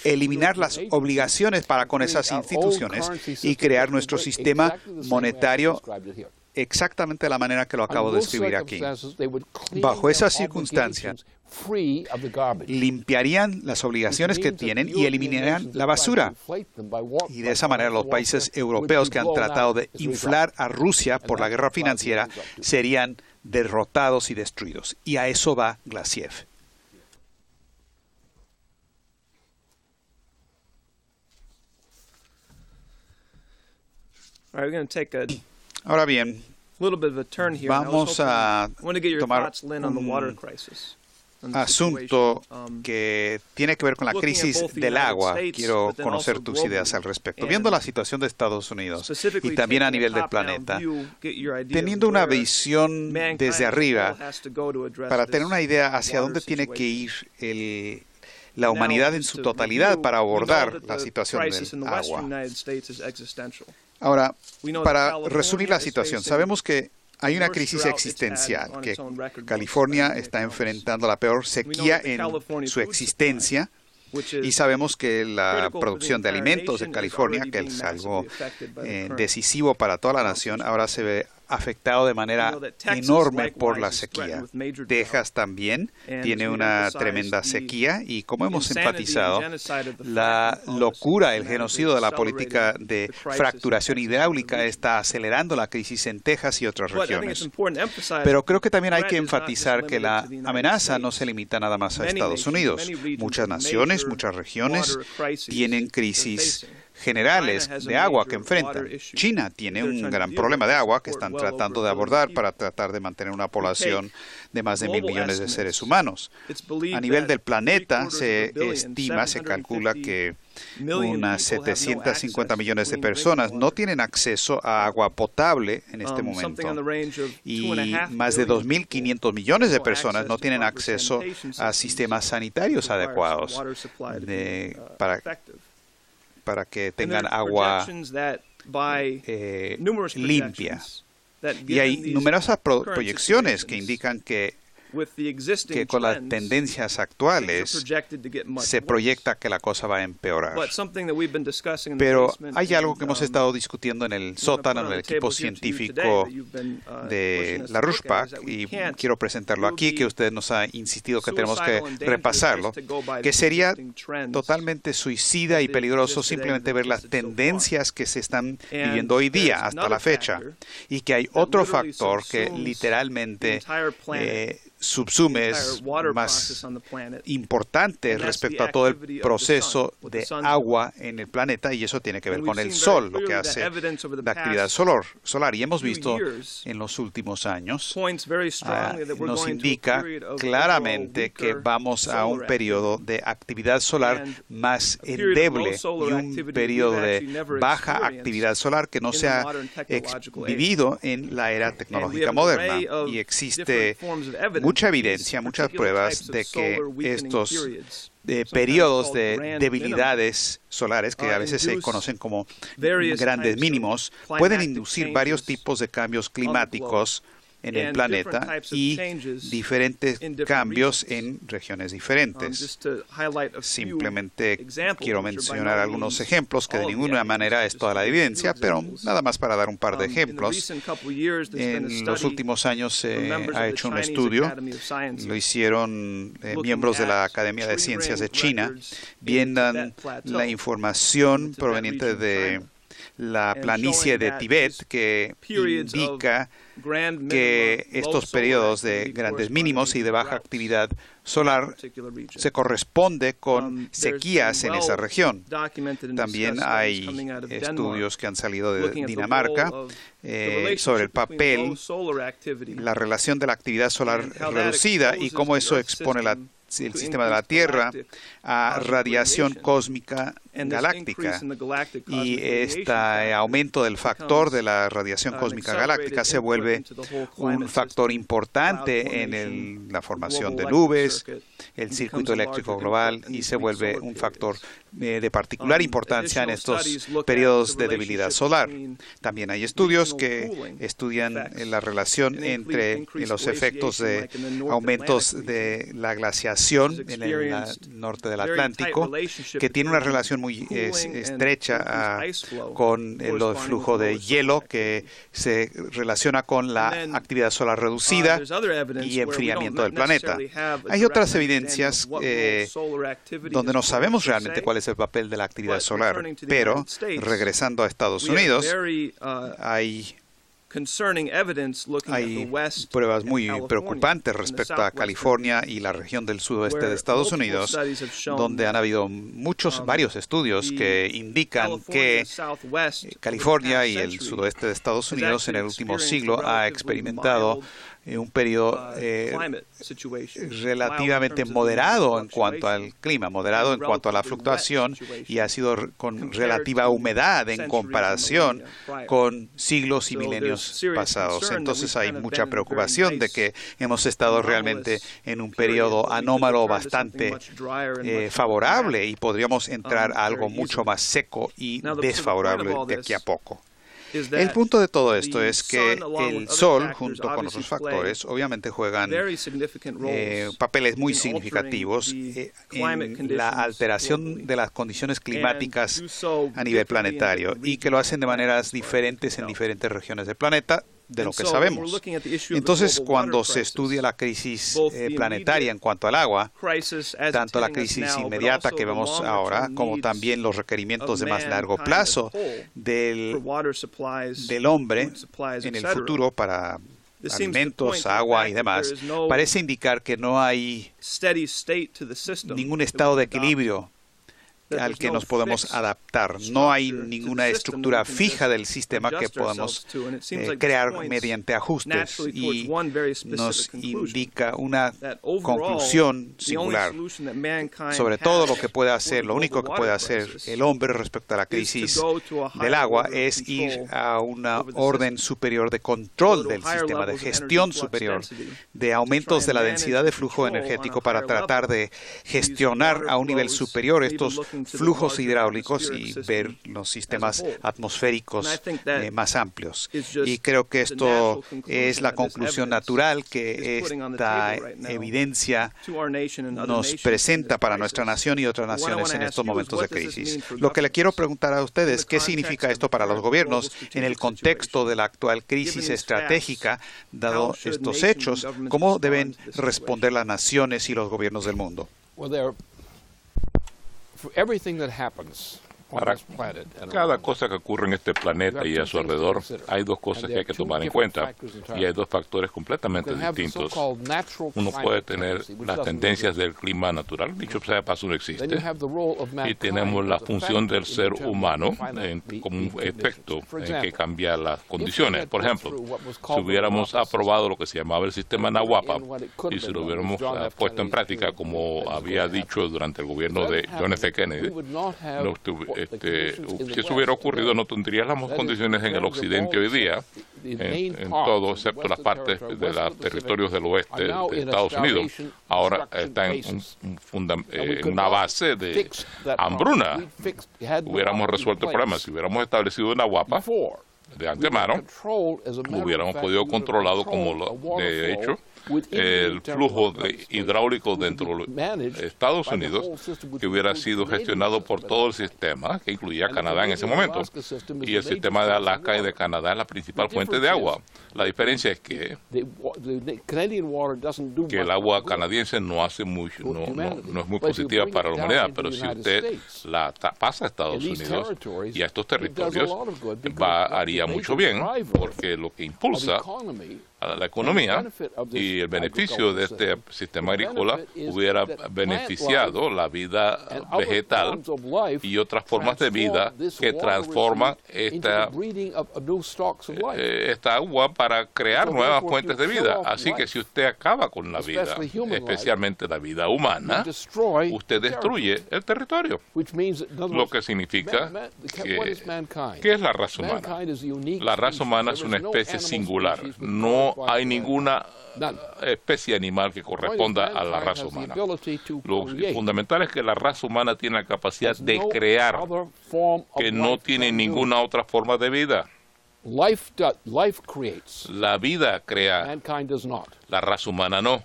eliminar las obligaciones para con esas instituciones y crear nuestro sistema monetario exactamente de la manera que lo acabo de escribir aquí. Bajo esas circunstancias, limpiarían las obligaciones que tienen y eliminarían la basura. Y de esa manera los países europeos que han tratado de inflar a Rusia por la guerra financiera serían derrotados y destruidos. Y a eso va Glassiev. Ahora bien, vamos a tomar un asunto que tiene que ver con la crisis del agua. Quiero conocer tus ideas al respecto. Viendo la situación de Estados Unidos y también a nivel del planeta, teniendo una visión desde arriba para tener una idea hacia dónde tiene que ir la humanidad en su totalidad para abordar la situación del agua. Ahora, para resumir la situación, sabemos que hay una crisis existencial, que California está enfrentando la peor sequía en su existencia, y sabemos que la producción de alimentos de California, que es algo decisivo para toda la nación, ahora se ve afectado de manera enorme por la sequía. Texas también tiene una tremenda sequía y, como hemos enfatizado, la locura, el genocidio de la política de fracturación hidráulica está acelerando la crisis en Texas y otras regiones. Pero creo que también hay que enfatizar que la amenaza no se limita nada más a Estados Unidos. Muchas naciones, muchas regiones tienen crisis generales de agua que enfrentan. China tiene un gran problema de agua que están tratando de abordar para tratar de mantener una población de más de 1.000 millones de seres humanos. A nivel del planeta se calcula que unas 750 millones de personas no tienen acceso a agua potable en este momento y más de 2.500 millones de personas no tienen acceso a sistemas sanitarios adecuados para que tengan agua limpia. Y hay numerosas proyecciones que indican que con las tendencias actuales se proyecta que la cosa va a empeorar. Pero hay algo que hemos estado discutiendo en el sótano, en el equipo científico de la RUSHPAC, y quiero presentarlo aquí, que usted nos ha insistido que tenemos que repasarlo, que sería totalmente suicida y peligroso simplemente ver las tendencias que se están viviendo hoy día hasta la fecha, y que hay otro factor que literalmente subsume es más importante respecto a todo el proceso de agua en el planeta, y eso tiene que ver con el sol, lo que hace la actividad solar. Y hemos visto en los últimos años, nos indica claramente que vamos a un periodo de actividad solar más endeble y un periodo de baja actividad solar que no se ha vivido en la era tecnológica moderna. Y existe mucha evidencia, muchas pruebas de que estos periodos de debilidades solares, que a veces se conocen como grandes mínimos, pueden inducir varios tipos de cambios climáticos en el planeta y diferentes cambios en regiones diferentes. Simplemente quiero mencionar algunos ejemplos, que de ninguna manera es toda la evidencia, pero nada más para dar un par de ejemplos. En los últimos años se ha hecho un estudio, lo hicieron miembros de la Academia de Ciencias de China, viendo la información proveniente de la planicie de Tibet, que indica que estos periodos de grandes mínimos y de baja actividad solar se corresponde con sequías en esa región. También hay estudios que han salido de Dinamarca sobre el papel, la relación de la actividad solar reducida y cómo eso expone el sistema de la Tierra a radiación cósmica galáctica, y este aumento del factor de la radiación cósmica galáctica se vuelve un factor importante en la formación de nubes, el circuito eléctrico global, y se vuelve un factor de particular importancia en estos periodos de debilidad solar. También hay estudios que estudian la relación entre los efectos de aumentos de la glaciación en el norte del Atlántico, que tiene una relación muy estrecha con el flujo de hielo, que se relaciona con la actividad solar reducida y enfriamiento del planeta. Hay otras evidencias donde no sabemos realmente cuál es el papel de la actividad solar, pero regresando a Estados Unidos, hay pruebas muy preocupantes respecto a California y la región del sudoeste de Estados Unidos, donde han habido varios estudios que indican que California y el sudoeste de Estados Unidos en el último siglo ha experimentado un periodo relativamente moderado en cuanto al clima, moderado en cuanto a la fluctuación, y ha sido con relativa humedad en comparación con siglos y milenios pasados. Entonces hay mucha preocupación de que hemos estado realmente en un periodo anómalo bastante favorable, y podríamos entrar a algo mucho más seco y desfavorable de aquí a poco. El punto de todo esto es que el Sol, junto con otros factores, obviamente juegan papeles muy significativos en la alteración de las condiciones climáticas a nivel planetario, y que lo hacen de maneras diferentes en diferentes regiones del planeta, de lo que sabemos. Entonces, cuando se estudia la crisis planetaria en cuanto al agua, tanto la crisis inmediata que vemos ahora, como también los requerimientos de más largo plazo del hombre en el futuro para alimentos, agua y demás, parece indicar que no hay ningún estado de equilibrio al que nos podemos adaptar. No hay ninguna estructura fija del sistema que podamos crear mediante ajustes, y nos indica una conclusión singular sobre todo lo que puede hacer. Lo único que puede hacer el hombre respecto a la crisis del agua es ir a una orden superior de control del sistema, de gestión superior, de aumentos de la densidad de flujo energético para tratar de gestionar a un nivel superior estos flujos hidráulicos y ver los sistemas atmosféricos más amplios. Y creo que esto es la conclusión natural que esta evidencia nos presenta para nuestra nación y otras naciones en estos momentos de crisis. Lo que le quiero preguntar a ustedes, ¿qué significa esto para los gobiernos en el contexto de la actual crisis estratégica, dado estos hechos? ¿Cómo deben responder las naciones y los gobiernos del mundo? Para cada cosa que ocurre en este planeta y a su alrededor, hay dos cosas que hay que tomar en cuenta, y hay dos factores completamente distintos. Uno puede tener las tendencias del clima natural, dicho sea de paso no existe, y tenemos la función del ser humano como un efecto en que cambia las condiciones. Por ejemplo, si hubiéramos aprobado lo que se llamaba el sistema Nahuapa y si lo hubiéramos puesto en práctica, como había dicho durante el gobierno de John F. Kennedy, si eso hubiera ocurrido, no tendríamos las condiciones en el occidente hoy día, en todo, excepto las partes de los territorios del oeste de Estados Unidos. Ahora están en una base de hambruna. Hubiéramos resuelto el problema. Si hubiéramos establecido una guapa de antemano, hubiéramos podido controlarlo como de hecho el flujo hidráulico dentro de Estados Unidos, que hubiera sido gestionado por todo el sistema, que incluía Canadá en ese momento. Y el sistema de Alaska y de Canadá es la principal fuente de agua. La diferencia es que el agua canadiense no hace mucho, no es muy positiva para la humanidad, pero si usted la pasa a Estados Unidos y a estos territorios, haría mucho bien, porque lo que impulsa a la economía y el beneficio de este sistema agrícola hubiera beneficiado la vida vegetal y otras formas de vida que transforman esta agua para crear nuevas fuentes de vida. Así que si usted acaba con la vida, especialmente la vida humana, usted destruye el territorio. Lo que significa ¿qué es la raza humana? La raza humana es una especie singular. No hay ninguna especie animal que corresponda a la raza humana. Lo fundamental es que la raza humana tiene la capacidad de crear, que no tiene ninguna otra forma de vida. La vida crea, la raza humana no.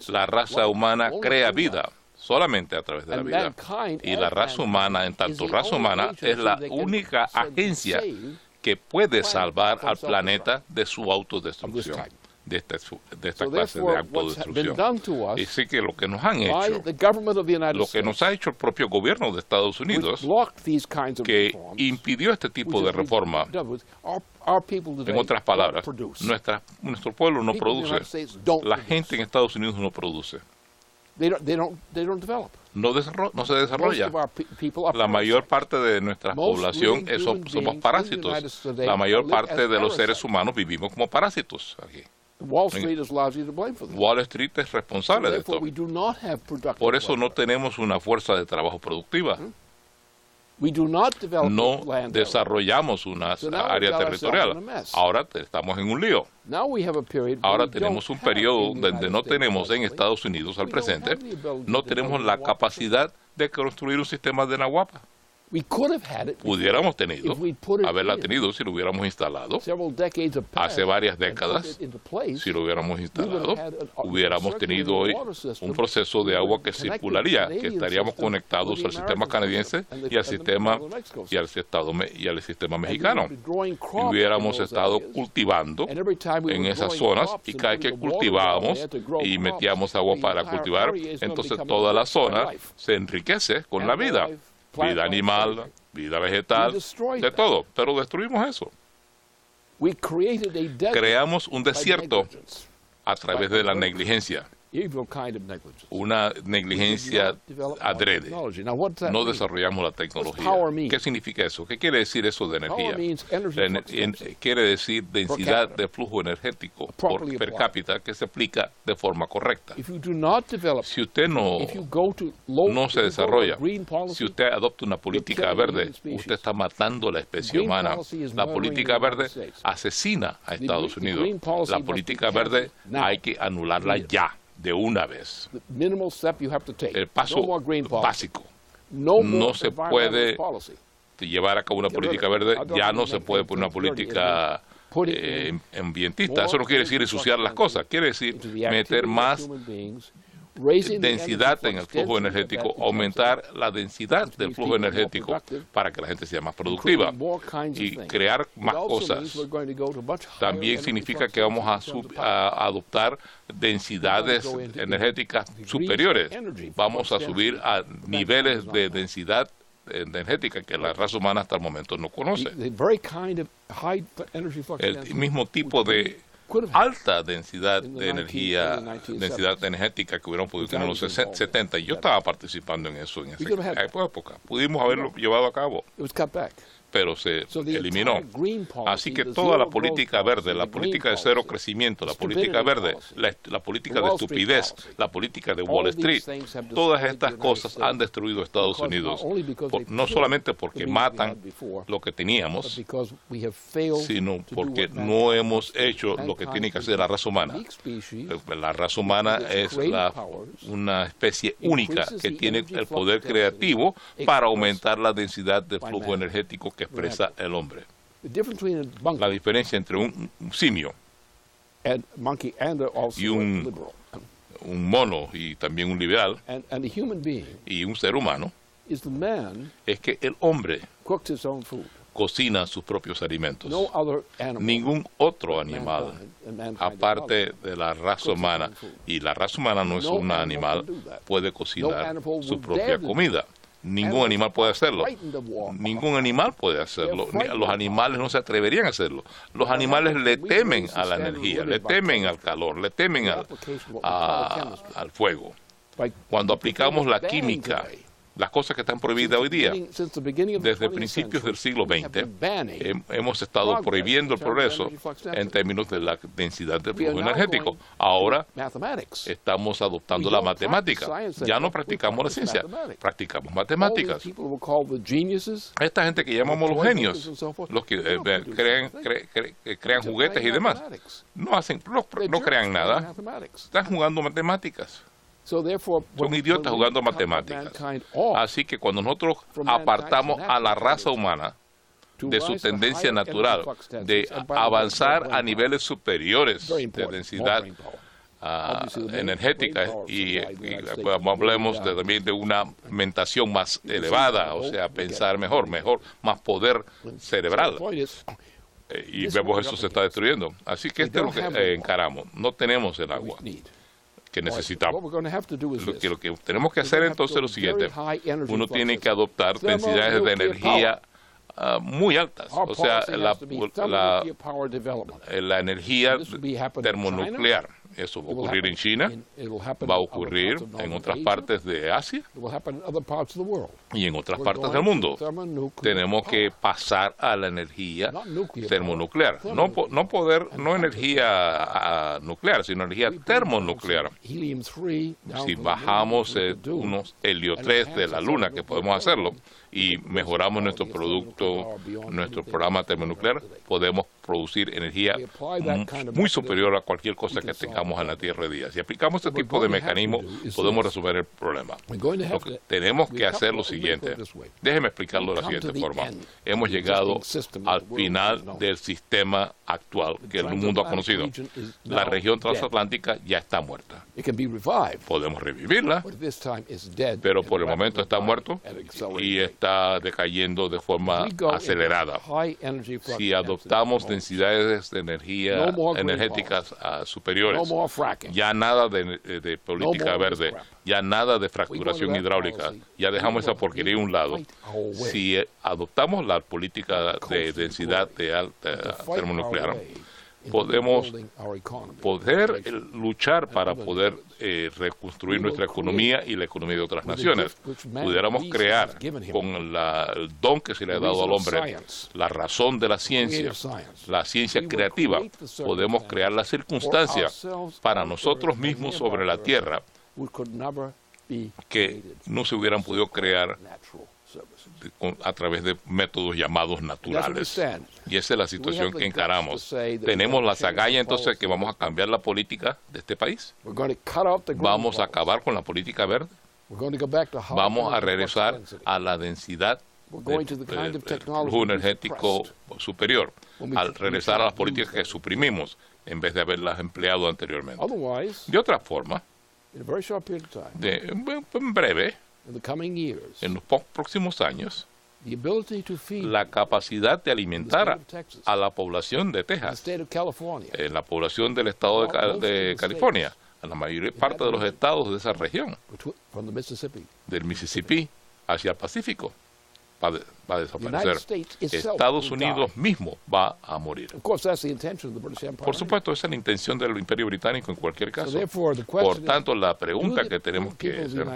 La raza humana crea vida solamente a través de la vida. Y la raza humana, en tanto raza humana, es la única agencia que puede salvar al planeta de su autodestrucción, de esta clase de autodestrucción. Y sí que lo que nos han hecho, lo que nos ha hecho el propio gobierno de Estados Unidos, que impidió este tipo de reforma. En otras palabras, nuestro pueblo no produce. La gente en Estados Unidos no produce. No se desarrolla. La mayor parte de nuestra población somos parásitos. La mayor parte de los seres humanos vivimos como parásitos aquí. Wall Street es responsable de esto. Por eso no tenemos una fuerza de trabajo productiva. No desarrollamos una área territorial. Ahora estamos en un lío. Ahora tenemos un periodo donde no tenemos en Estados Unidos al presente, no tenemos la capacidad de construir un sistema de Nahuapa. Pudiéramos haberla tenido si lo hubiéramos instalado hace varias décadas. Si lo hubiéramos instalado, hubiéramos tenido hoy un proceso de agua que circularía, que estaríamos conectados al sistema canadiense y al sistema mexicano. Y hubiéramos estado cultivando en esas zonas, y cada vez que cultivábamos y metíamos agua para cultivar, entonces toda la zona se enriquece con la vida. Vida animal, vida vegetal, de todo, pero destruimos eso. Creamos un desierto a través de la negligencia. una negligencia adrede. No desarrollamos la tecnología. ¿Qué significa eso? ¿Qué quiere decir eso de energía? Quiere decir densidad de flujo energético per cápita que se aplica de forma correcta. Si usted no se desarrolla, si usted adopta una política verde, usted está matando la especie humana. La política verde asesina a Estados Unidos. La política verde hay que anularla ya, de una vez. El paso básico. No se puede llevar a cabo una política verde, ya no se puede poner una política ambientista. Eso no quiere decir ensuciar las cosas, quiere decir meter más densidad en el flujo energético, aumentar la densidad del flujo energético para que la gente sea más productiva y crear más cosas. También significa que vamos a adoptar densidades energéticas superiores. Vamos a subir a niveles de densidad energética que la raza humana hasta el momento no conoce. El mismo tipo de alta densidad de energía, densidad energética que hubiéramos podido tener en los 70. Y yo estaba participando en eso en esa época. Pudimos haberlo llevado a cabo, pero se eliminó. Así que toda la política verde, la política de cero crecimiento, la política verde, la política de estupidez, la política de Wall Street, todas estas cosas han destruido a Estados Unidos, no solamente porque matan lo que teníamos, sino porque no hemos hecho lo que tiene que hacer la raza humana. La raza humana es una especie única que tiene el poder creativo para aumentar la densidad del flujo energético que expresa el hombre. La diferencia entre un simio y un mono y también un liberal y un ser humano es que el hombre cocina sus propios alimentos. Ningún otro animal, aparte de la raza humana, y la raza humana no es un animal, puede cocinar su propia comida. Ningún animal puede hacerlo. Ningún animal puede hacerlo. Los animales no se atreverían a hacerlo. Los animales le temen a la energía, le temen al calor, le temen al fuego. Cuando aplicamos la química, las cosas que están prohibidas hoy día, desde principios del siglo XX, hemos estado prohibiendo el progreso en términos de la densidad del flujo energético. Ahora estamos adoptando la matemática. Ya no practicamos la ciencia, practicamos matemáticas. Esta gente que llamamos los genios, los que crean juguetes y demás, no crean nada, están jugando matemáticas. Son idiotas jugando matemáticas. Así que cuando nosotros apartamos a la raza humana de su tendencia natural de avanzar a niveles superiores de densidad energética y hablemos también de una mentación más elevada, o sea, pensar mejor, más poder cerebral. Y vemos eso se está destruyendo. Así que esto es lo que encaramos. No tenemos el agua que necesitamos. Lo que tenemos que hacer entonces es lo siguiente. Uno tiene que adoptar densidades de energía muy altas. O sea, la energía termonuclear. Eso va a ocurrir en China, va a ocurrir en otras partes de Asia y en otras partes del mundo. Tenemos que pasar a la energía termonuclear. No energía nuclear, sino energía termonuclear. Si bajamos unos helio 3 de la Luna, que podemos hacerlo, y mejoramos nuestro producto, nuestro programa termonuclear, podemos producir energía muy superior a cualquier cosa que tengamos en la Tierra hoy día. Si aplicamos este tipo de mecanismos, podemos resolver el problema. Lo que tenemos que hacer lo siguiente. Déjeme explicarlo de la siguiente forma. Hemos llegado al final del sistema actual que el mundo ha conocido. La región transatlántica ya está muerta. Podemos revivirla, pero por el momento está muerto y está decayendo de forma acelerada. Si adoptamos densidades de energía energéticas superiores, ya nada de política verde, ya nada de fracturación hidráulica, ya dejamos esa porquería a un lado. Si adoptamos la política de densidad de alta termonuclear, podemos luchar para poder reconstruir nuestra economía y la economía de otras naciones. Pudiéramos crear, con el don que se le ha dado al hombre, la razón de la ciencia creativa, podemos crear las circunstancias para nosotros mismos sobre la tierra que no se hubieran podido crear a través de métodos llamados naturales. Y esa es la situación que encaramos. Tenemos las agallas entonces que vamos a cambiar la política de este país. Vamos a acabar con la política verde. Vamos a regresar a la densidad del flujo energético superior, al regresar a las políticas que suprimimos en vez de haberlas empleado anteriormente. De otra forma, en breve, en los próximos años, la capacidad de alimentar a la población de Texas, la población del estado de California, a la mayor parte de los estados de esa región, del Mississippi hacia el Pacífico, va a desaparecer. Estados Unidos mismo va a morir. Por supuesto, esa es la intención del Imperio Británico en cualquier caso. Por tanto, la pregunta que tenemos que hacer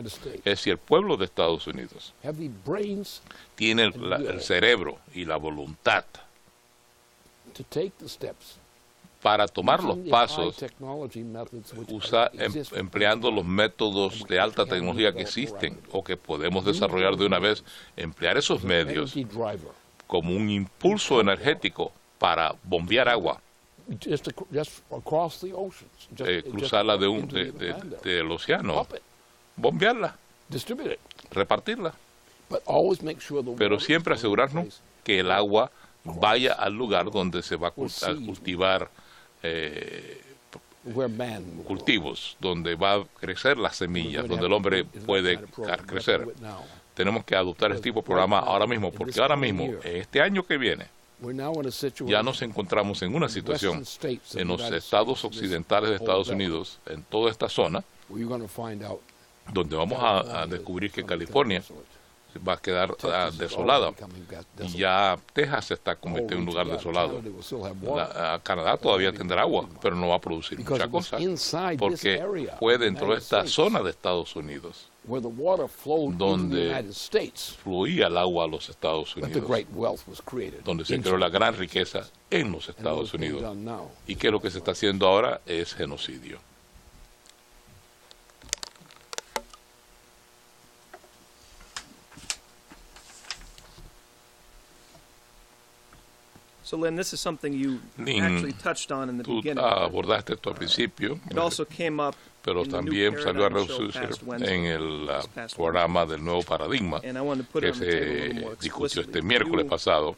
es si el pueblo de Estados Unidos tiene el cerebro y la voluntad para tomar los pasos, empleando los métodos de alta tecnología que existen o que podemos desarrollar de una vez, emplear esos medios como un impulso energético para bombear agua, cruzarla del océano, bombearla, repartirla, pero siempre asegurarnos que el agua vaya al lugar donde se va a cultivar cultivos, donde va a crecer las semillas, donde el hombre puede crecer. Tenemos que adoptar este tipo de programa ahora mismo, porque ahora mismo, este año que viene, ya nos encontramos en una situación en los estados occidentales de Estados Unidos, en toda esta zona, donde vamos a descubrir que California va a quedar desolada. Y ya Texas se está convirtiendo en un lugar desolado. Canadá todavía tendrá agua, pero no va a producir muchas cosas, porque fue dentro de esta zona de Estados Unidos donde fluía el agua a los Estados Unidos, donde se creó la gran riqueza en los Estados Unidos. Y que lo que se está haciendo ahora es genocidio. So, Lynn, this is something you actually touched on in the beginning. Abordaste esto al principio, It also came up pero in the también New salió a Paradigm Show reducirse past Wednesday, en el this past programa del nuevo paradigma And I wanted to put que it on the table a little se more discutió explicitly. este miércoles You, pasado.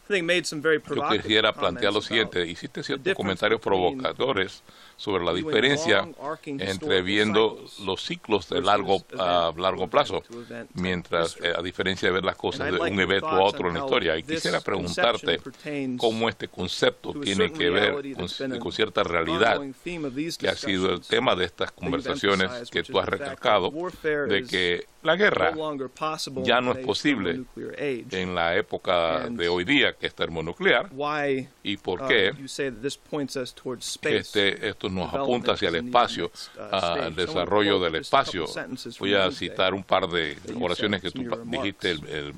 I think, made some very Yo provocative quisiera plantear lo comments siguiente: about hiciste the ciertos difference comentarios between provocadores sobre la doing diferencia long, arcing entre historical viendo cycles los ciclos de versus largo plazo, event to event mientras history. a diferencia de ver las And cosas I'd de like un your evento a thoughts otro en on la how historia. Y this quisiera preguntarte conception pertains cómo este concepto to a tiene certain que ver reality that's been con cierta realidad ongoing theme of these que ha sido el discussions tema de estas that you've conversaciones emphasized, que which tú is has the fact that recalcado, warfare de is que la guerra no longer possible ya in no es today's posible thermonuclear age. en la época And de hoy día, que es termonuclear, Why y por qué you say that this points us towards que space. esto nos development apunta hacia el is in the espacio, next, stage. al So I want to desarrollo quote del just a couple espacio. sentences from Voy a Wednesday citar un par de that you oraciones said que in tú your remarks. dijiste el You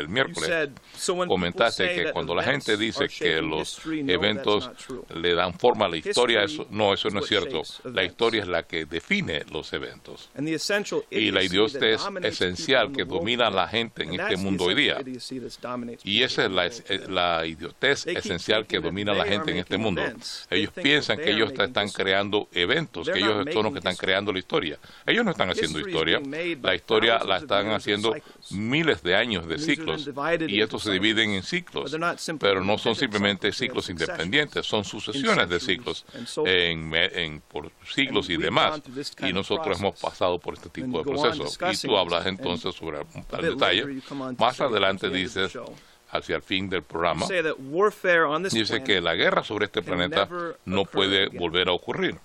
miércoles. said, so when people Comentaste say que that cuando la events gente dice are que shaping los history, no, that's eventos not true. le dan forma a la historia, History eso no es is what cierto. shapes La events. historia es la que define los eventos. And the essential Y la idiocy that idiotez dominates esencial people que in the world domina a la today, gente en and este that's the mundo hoy día. essential idiocy that dominates Y esa es people in the world today. la idiotez They keep esencial que thinking that domina a la they gente are en este making mundo. events. They Ellos think piensan that que they ellos are making están history. creando eventos, que They're ellos not son los que making están history. creando la historia. Ellos no están haciendo History is historia. being made by La historia la thousands of están years of haciendo cycles. miles de años de And these are ciclos. then divided Y into estos se dividen en cycles. ciclos. But they're not simply Pero no son independent simplemente cycles, they're ciclos successions independientes, son in sucesiones de centuries ciclos and so forth. por siglos And y we've demás. gone through this Y kind of nosotros hemos process. pasado por este And tipo de you go on proceso. Y discussing tú hablas this, and entonces sobre un a par bit de detalles. later you come on to Más say at adelante the end of the dices, show, hacia el fin del you programa, say that warfare on this dice planet que la guerra sobre este can planeta never no occur puede again. volver a ocurrir.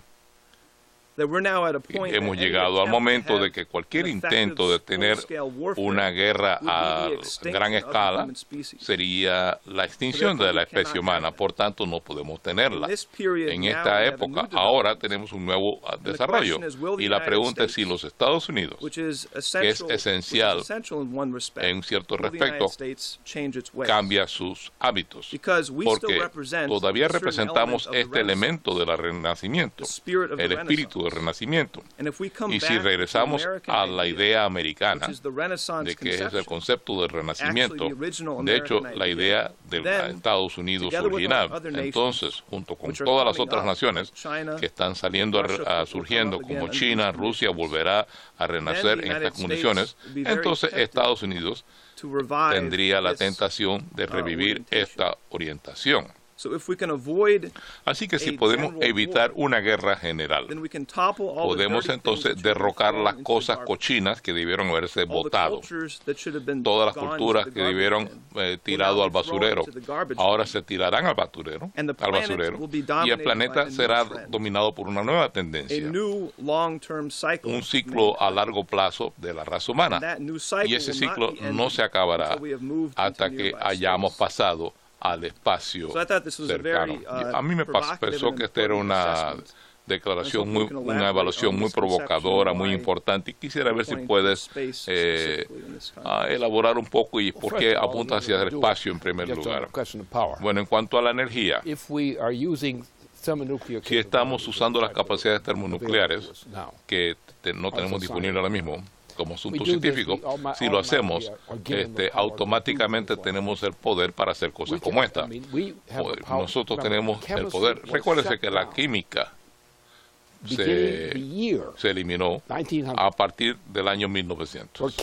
hemos llegado al momento de que cualquier intento de tener una guerra a gran escala sería la extinción de la especie humana, por tanto no podemos tenerla. En esta época, ahora tenemos un nuevo desarrollo y la pregunta es si los Estados Unidos, que es esencial en un cierto respecto, cambia sus hábitos, porque todavía representamos este elemento del renacimiento, el espíritu del renacimiento. Y si regresamos a la idea americana de que es el concepto del renacimiento, de hecho la idea de Estados Unidos original, entonces junto con todas las otras naciones que están saliendo surgiendo como China, Rusia volverá a renacer en estas condiciones, entonces Estados Unidos tendría la tentación de revivir esta orientación. Así que si podemos evitar una guerra general, podemos entonces derrocar las cosas cochinas que debieron haberse botado. Todas las culturas que debieron tirado al basurero, ahora se tirarán al basurero, y el planeta será dominado por una nueva tendencia, un ciclo a largo plazo de la raza humana. Y ese ciclo no se acabará hasta que hayamos pasado al espacio cercano. A mí me pareció que esta era una declaración, una evaluación muy provocadora, muy importante, y quisiera ver si puedes elaborar un poco y por qué apuntas hacia el espacio en primer lugar. Bueno, en cuanto a la energía, si estamos usando las capacidades termonucleares que no tenemos disponibles ahora mismo, como asunto científico, si lo hacemos, automáticamente tenemos el poder para hacer cosas como esta. Nosotros tenemos el poder. Recuérdese que la química se eliminó a partir del año 1900.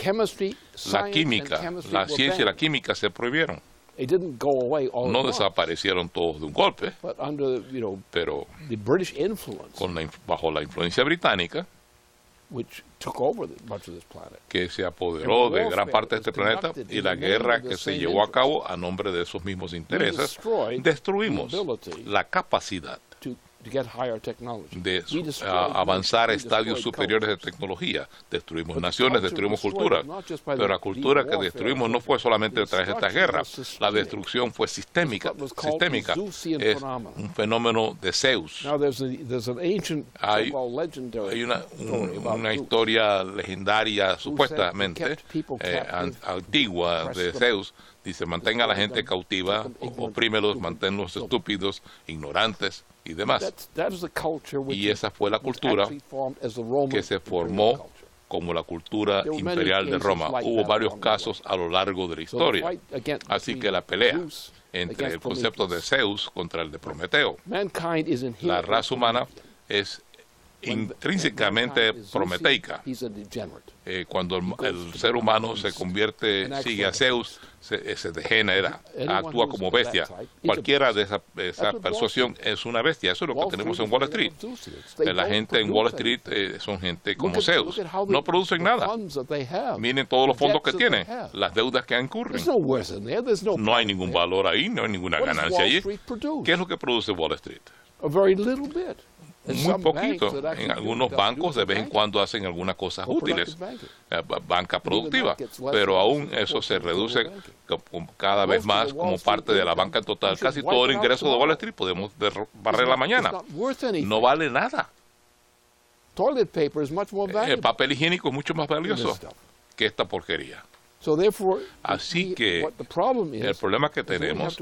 La química, la ciencia y la química se prohibieron. No desaparecieron todos de un golpe, pero bajo la influencia británica, que se apoderó de gran parte de este planeta, y la guerra que se llevó a cabo a nombre de esos mismos intereses, destruimos la capacidad de avanzar a estadios superiores de tecnología. Destruimos naciones, destruimos culturas, pero la cultura que destruimos no fue solamente a través de esta guerra. La destrucción fue sistémica. Es un fenómeno de Zeus. Hay una historia legendaria, supuestamente antigua, de Zeus. Dice: mantenga a la gente cautiva, oprímelos, manténlos estúpidos, ignorantes y demás. Y esa fue la cultura que se formó como la cultura imperial de Roma. Hubo varios casos a lo largo de la historia. Así que la pelea entre el concepto de Zeus contra el de Prometeo. La raza humana es intrínsecamente prometeica. Cuando el ser humano se convierte, sigue a Zeus, se degenera, actúa como bestia. Cualquiera de esa persuasión es una bestia. Eso es lo que tenemos en Wall Street. La gente en Wall Street son gente como Zeus. No producen nada. Miren todos los fondos que tienen, las deudas que incurren. No hay ningún valor ahí, no hay ninguna ganancia allí. ¿Qué es lo que produce Wall Street? Muy poquito. En algunos bancos de vez en cuando hacen algunas cosas útiles, banca productiva, pero aún eso se reduce cada vez más como parte de la banca total. Casi todo el ingreso de Wall Street podemos barrer la mañana. No vale nada. El papel higiénico es mucho más valioso que esta porquería. Así que el problema que tenemos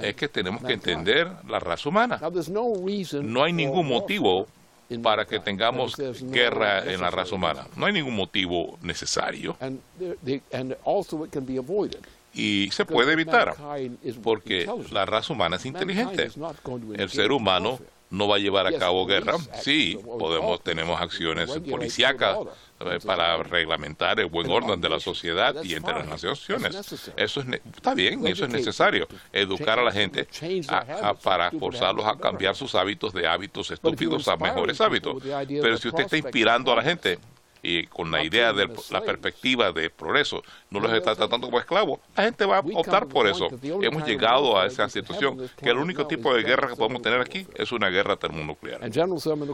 es que tenemos que entender la raza humana. No hay ningún motivo para que tengamos guerra en la raza humana. No hay ningún motivo necesario. Y se puede evitar, porque la raza humana es inteligente. El ser humano no va a llevar a cabo guerra. Sí, tenemos acciones policíacas para reglamentar el buen orden de la sociedad y entre las naciones. Eso está bien, eso es necesario. Educar a la gente para forzarlos a cambiar sus hábitos de hábitos estúpidos a mejores hábitos. Pero si usted está inspirando a la gente y con la idea de la perspectiva de progreso, no los está tratando como esclavos, la gente va a optar por eso. Hemos llegado a esa situación que el único tipo de guerra que podemos tener aquí es una guerra termonuclear.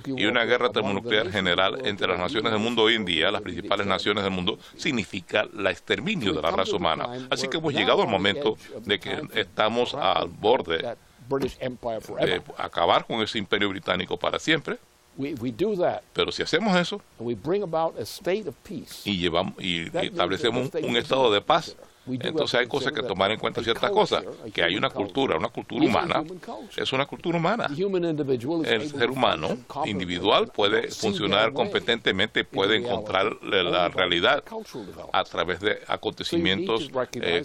Y una guerra termonuclear general entre las naciones del mundo hoy en día, las principales naciones del mundo, significa el exterminio de la raza humana. Así que hemos llegado al momento de que estamos al borde de acabar con ese imperio británico para siempre. Pero si hacemos eso y establecemos un estado de paz, entonces hay cosas que tomar en cuenta, ciertas cosas, que hay una cultura humana, es una cultura humana. El ser humano individual puede funcionar competentemente, puede encontrar la realidad a través de acontecimientos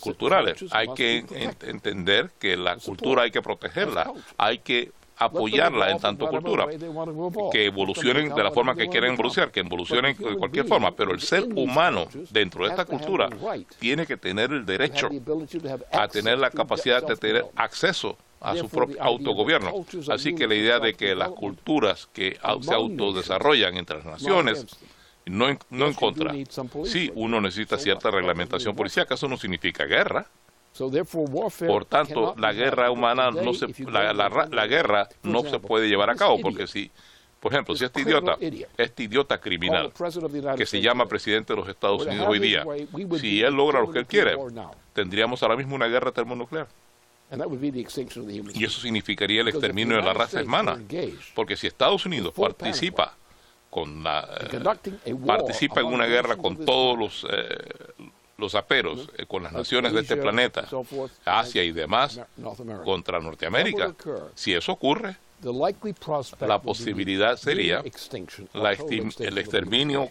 culturales. Hay que entender que la cultura hay que protegerla, hay que apoyarla en tanto cultura, que evolucionen de la forma que quieren evolucionar, que evolucionen de cualquier forma, pero el ser humano dentro de esta cultura tiene que tener el derecho a tener la capacidad de tener acceso a su propio autogobierno. Así que la idea de que las culturas que se autodesarrollan entre las naciones, no en contra. Sí, uno necesita cierta reglamentación policial, que eso no significa guerra. Por tanto, la guerra humana la guerra no se puede llevar a cabo, porque si, por ejemplo, si este idiota criminal que se llama presidente de los Estados Unidos hoy día, si él logra lo que él quiere, tendríamos ahora mismo una guerra termonuclear. Y eso significaría el exterminio de la raza humana, porque si Estados Unidos participa en una guerra con todos los aperos, con las naciones de este planeta, Asia y demás, contra Norteamérica, si eso ocurre, la posibilidad sería el exterminio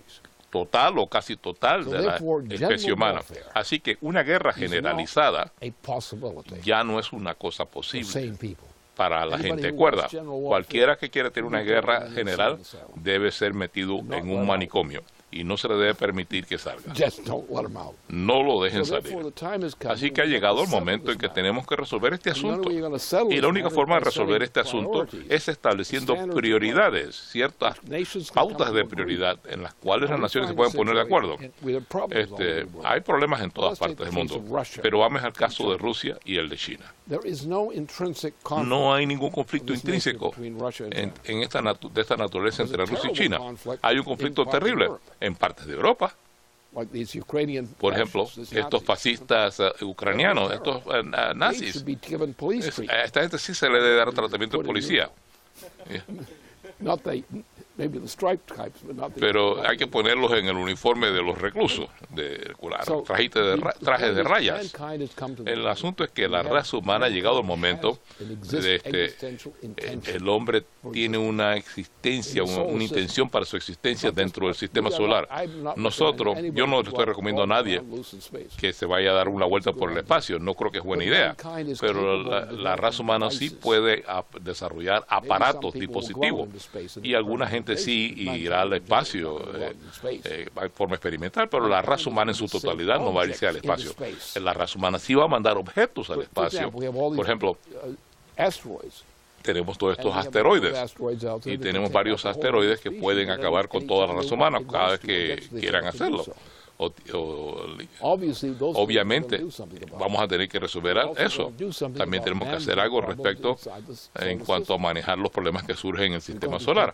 total o casi total de la especie humana. Así que una guerra generalizada ya no es una cosa posible para la gente cuerda. Cualquiera que quiera tener una guerra general debe ser metido en un manicomio y no se le debe permitir que salga. No lo dejen salir. Así que ha llegado el momento en que tenemos que resolver este asunto. Y la única forma de resolver este asunto es estableciendo prioridades, ciertas pautas de prioridad en las cuales las naciones se pueden poner de acuerdo. Hay problemas en todas partes del mundo, pero vamos al caso de Rusia y el de China. No hay ningún conflicto intrínseco de esta naturaleza entre Rusia y China. Hay un conflicto terrible en partes de Europa. Por ejemplo, estos fascistas ucranianos, estos nazis, a esta gente sí se le debe dar tratamiento de policía. Pero hay que ponerlos en el uniforme de los reclusos, trajes de rayas. El asunto es que la raza humana ha llegado al momento de el hombre tiene una existencia, una intención para su existencia dentro del sistema solar. Yo no le estoy recomendando a nadie que se vaya a dar una vuelta por el espacio, no creo que es buena idea, pero la raza humana sí puede desarrollar aparatos, dispositivos, y alguna gente sí irá al espacio de forma experimental, pero la raza humana en su totalidad no va a irse al espacio. La raza humana sí va a mandar objetos al espacio. Por ejemplo, tenemos todos estos asteroides y tenemos varios asteroides que pueden acabar con toda la raza humana cada vez que quieran hacerlo. Obviamente vamos a tener que resolver eso. También tenemos que hacer algo respecto en cuanto a manejar los problemas que surgen en el sistema solar.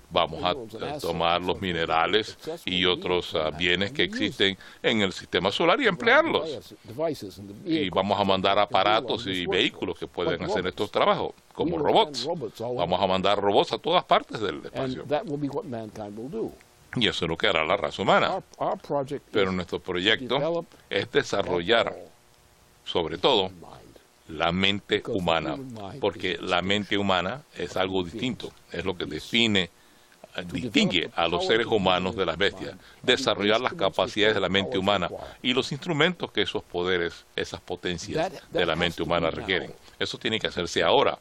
Vamos a tomar los minerales y otros bienes que existen en el sistema solar y emplearlos. Y vamos a mandar aparatos y vehículos que pueden hacer estos trabajos, como robots. Vamos a mandar robots a todas partes del espacio. Y eso es lo que hará la raza humana. Pero nuestro proyecto es desarrollar, sobre todo, la mente humana, porque la mente humana es algo distinto, es lo que distingue a los seres humanos de las bestias. Desarrollar las capacidades de la mente humana y los instrumentos que esos poderes, esas potencias de la mente humana requieren. Eso tiene que hacerse ahora.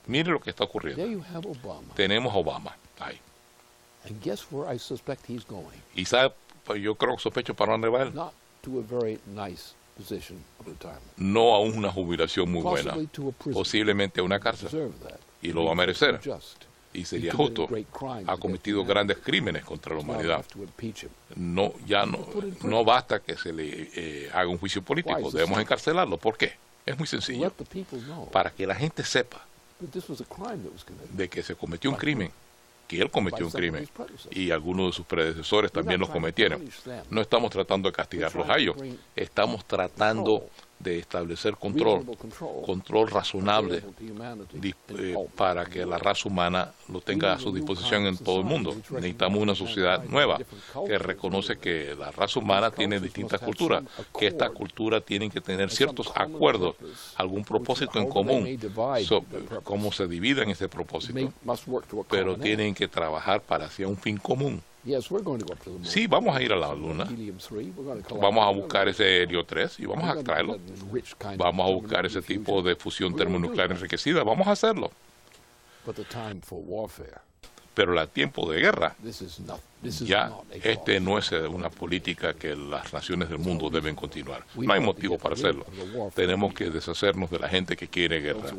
Mire lo que está ocurriendo. Tenemos a Obama ahí. Y sabe, yo sospecho para dónde va él. No a una jubilación muy buena, posiblemente a una cárcel. Y lo va a merecer. y sería justo. Ha cometido grandes crímenes contra la humanidad. No basta que se le haga un juicio político, debemos encarcelarlo. ¿Por qué? Es muy sencillo. Para que la gente sepa de que se cometió un crimen, que él cometió un crimen y algunos de sus predecesores también lo cometieron. No estamos tratando de castigarlos a ellos, estamos tratando de establecer control razonable para que la raza humana lo tenga a su disposición en todo el mundo. Necesitamos una sociedad nueva que reconoce que la raza humana tiene distintas culturas, que esta cultura tiene que tener ciertos acuerdos, algún propósito en común, cómo se divide en ese propósito, pero tienen que trabajar para hacia un fin común. Sí, vamos a ir a la Luna, vamos a buscar ese helio 3 y vamos a extraerlo. Vamos a buscar ese tipo de fusión termonuclear enriquecida, vamos a hacerlo. Pero el tiempo de guerra, ya no es una política que las naciones del mundo deben continuar. No hay motivo para hacerlo. Tenemos que deshacernos de la gente que quiere guerra.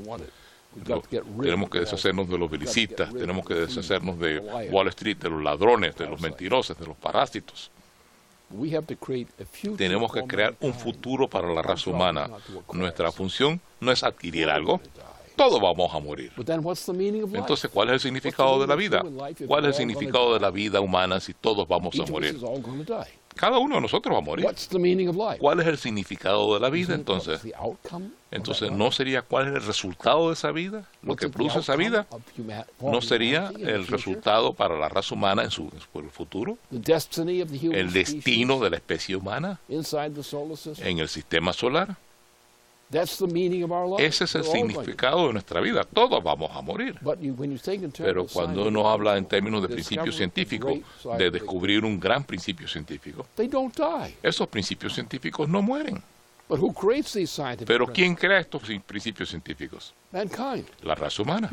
Tenemos que deshacernos de los belicistas, tenemos que deshacernos de Wall Street, de los ladrones, de los mentirosos, de los parásitos. Tenemos que crear un futuro para la raza humana. Nuestra función no es adquirir algo. Todos vamos a morir. Entonces, ¿cuál es el significado de la vida? ¿Cuál es el significado de la vida humana si todos vamos a morir? Cada uno de nosotros va a morir. ¿Cuál es el significado de la vida entonces? Entonces, ¿no sería cuál es el resultado de esa vida? ¿Lo que produce esa vida? ¿No sería el resultado para la raza humana en su futuro? ¿El destino de la especie humana en el sistema solar? Ese es el significado de nuestra vida. Todos vamos a morir. Pero cuando uno habla en términos de principios científicos, de descubrir un gran principio científico, esos principios científicos no mueren. Pero ¿quién crea estos principios científicos? La raza humana,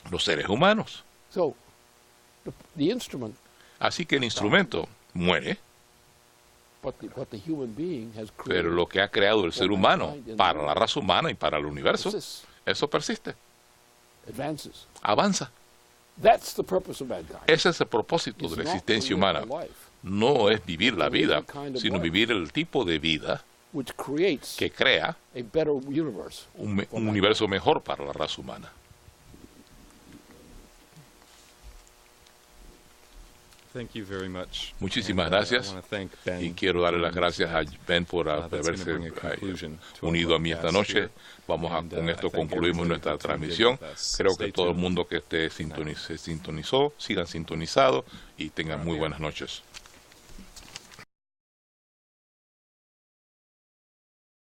los seres humanos. Así que el instrumento muere, pero lo que ha creado el ser humano para la raza humana y para el universo, eso persiste, avanza. Ese es el propósito de la existencia humana. No es vivir la vida, sino vivir el tipo de vida que crea un universo mejor para la raza humana. Muchísimas gracias y quiero darle las gracias a Ben por haberse unido a mí esta noche. Con esto concluimos nuestra transmisión. Creo que todo el mundo que se sintonizó, sigan sintonizados y tengan muy buenas noches.